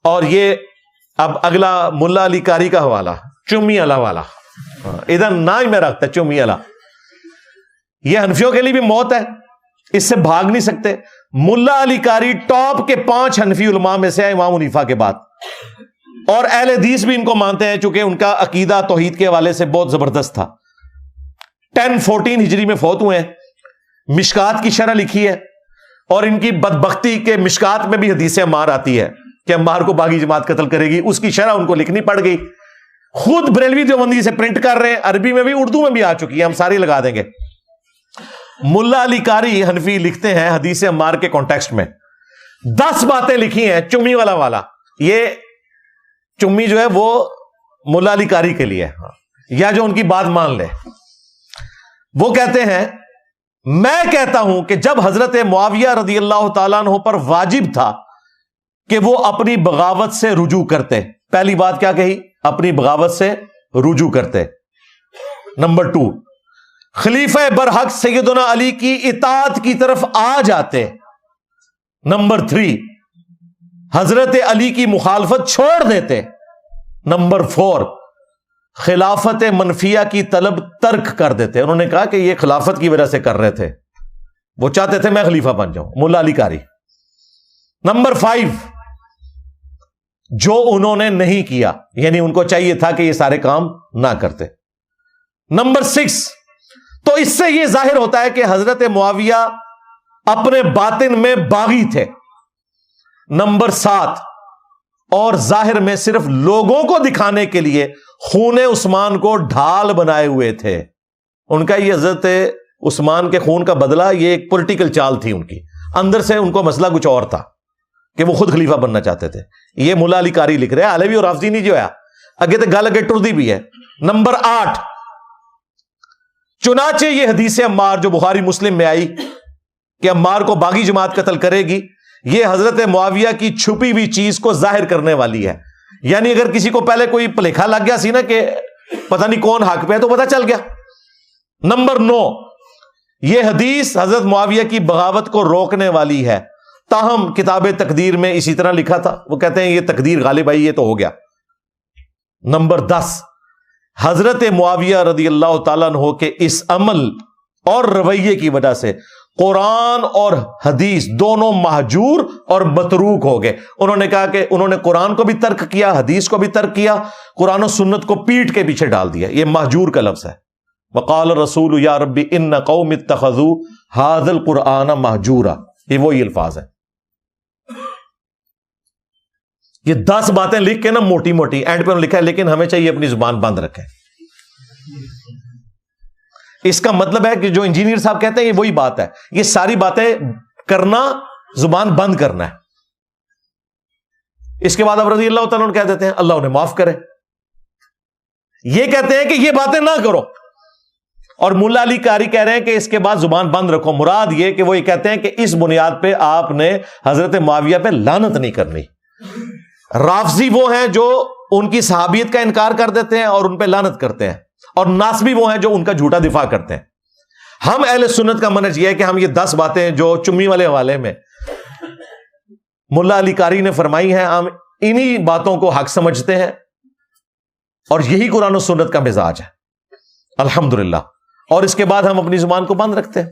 اور یہ اب اگلا ملا علی قاری کا حوالہ، چمی اللہ والا، ادھر نہ ہی میں رکھتا چمی اللہ. یہ حنفیوں کے لیے بھی موت ہے، اس سے بھاگ نہیں سکتے. ملا علی قاری ٹاپ کے 5 حنفی علماء میں سے ہے امام حنیفہ کے بعد، اور اہل حدیث بھی ان کو مانتے ہیں چونکہ ان کا عقیدہ توحید کے حوالے سے بہت زبردست تھا. 1014 ہجری میں فوت ہوئے ہیں. مشکات کی شرح لکھی ہے، اور ان کی بدبختی کے مشکات میں بھی حدیث عمار آتی ہے کہ عمار کو باغی جماعت قتل کرے گی. اس کی شرح ان کو لکھنی پڑ گئی. خود بریلوی دیوبندی سے پرنٹ کر رہے ہیں، عربی میں بھی اردو میں بھی آ چکی ہے، ہم ساری لگا دیں گے. ملا علی قاری حنفی لکھتے ہیں حدیث عمار کے کانٹیکسٹ میں 10 باتیں لکھی ہیں چمی والا. یہ چمی جو ہے وہ ملا علی قاری کے لیے، یا جو ان کی بات مان لے. وہ کہتے ہیں میں کہتا ہوں کہ جب حضرت معاویہ رضی اللہ تعالیٰ عنہ پر واجب تھا کہ وہ اپنی بغاوت سے رجوع کرتے. پہلی بات کیا کہی؟ اپنی بغاوت سے رجوع کرتے. نمبر 2، خلیفہ برحق سیدنا علی کی اطاعت کی طرف آ جاتے. نمبر 3، حضرت علی کی مخالفت چھوڑ دیتے. نمبر 4، خلافت منفیہ کی طلب ترک کر دیتے. انہوں نے کہا کہ یہ خلافت کی وجہ سے کر رہے تھے، وہ چاہتے تھے میں خلیفہ بن جاؤں. ملا علی قاری. نمبر 5، جو انہوں نے نہیں کیا، یعنی ان کو چاہیے تھا کہ یہ سارے کام نہ کرتے. نمبر 6، تو اس سے یہ ظاہر ہوتا ہے کہ حضرت معاویہ اپنے باطن میں باغی تھے. نمبر 7، اور ظاہر میں صرف لوگوں کو دکھانے کے لیے خون عثمان کو ڈھال بنائے ہوئے تھے. ان کا یہ حضرت عثمان کے خون کا بدلہ یہ ایک پولیٹیکل چال تھی ان کی، اندر سے ان کو مسئلہ کچھ اور تھا کہ وہ خود خلیفہ بننا چاہتے تھے. یہ ملا علی قاری لکھ رہے ہیں. علوی اور رافضی نہیں جو ہے اگے تو گل اگے ٹردی بھی ہے. نمبر 8، چنانچہ یہ حدیث عمار جو بخاری مسلم میں آئی کہ عمار کو باغی جماعت قتل کرے گی، یہ حضرت معاویہ کی چھپی ہوئی چیز کو ظاہر کرنے والی ہے. یعنی اگر کسی کو پہلے کوئی پلیکھا لگ گیا سی نا کہ پتہ نہیں کون حق پہ ہے تو پتہ چل گیا. نمبر 9، یہ حدیث حضرت معاویہ کی بغاوت کو روکنے والی ہے، تاہم کتاب تقدیر میں اسی طرح لکھا تھا. وہ کہتے ہیں یہ تقدیر غالب آئی، یہ تو ہو گیا. نمبر 10، حضرت معاویہ رضی اللہ تعالیٰ عنہ کے اس عمل اور رویے کی وجہ سے قرآن اور حدیث دونوں مہجور اور متروک ہو گئے. انہوں نے کہا کہ انہوں نے قرآن کو بھی ترک کیا، حدیث کو بھی ترک کیا، قرآن و سنت کو پیٹ کے پیچھے ڈال دیا. یہ مہجور کا لفظ ہے. وقال الرسول یا ربی ان قوم اتخذوا ھذا القرآن مہجورا، یہ وہی الفاظ ہے. یہ 10 باتیں لکھ کے نا موٹی موٹی اینڈ پہ لکھا ہے، لیکن ہمیں چاہیے اپنی زبان بند رکھیں. اس کا مطلب ہے کہ جو انجینئر صاحب کہتے ہیں یہ وہی بات ہے. یہ ساری باتیں کرنا زبان بند کرنا ہے. اس کے بعد اب رضی اللہ تعالیٰ عنہ کہہ دیتے ہیں اللہ انہیں معاف کرے. یہ کہتے ہیں کہ یہ باتیں نہ کرو، اور ملا علی قاری کہہ رہے ہیں کہ اس کے بعد زبان بند رکھو. مراد یہ کہ وہ یہ کہتے ہیں کہ اس بنیاد پہ آپ نے حضرت معاویہ پہ لعنت نہیں کرنی. رافضی وہ ہیں جو ان کی صحابیت کا انکار کر دیتے ہیں اور ان پہ لعنت کرتے ہیں, اور ناصبی وہ ہیں جو ان کا جھوٹا دفاع کرتے ہیں. ہم اہل سنت کا منہج یہ ہے کہ ہم یہ 10 باتیں جو چمی والے حوالے میں ملا علی قاری نے فرمائی ہیں, ہم انہی باتوں کو حق سمجھتے ہیں, اور یہی قرآن و سنت کا مزاج ہے الحمدللہ. اور اس کے بعد ہم اپنی زبان کو بند رکھتے ہیں.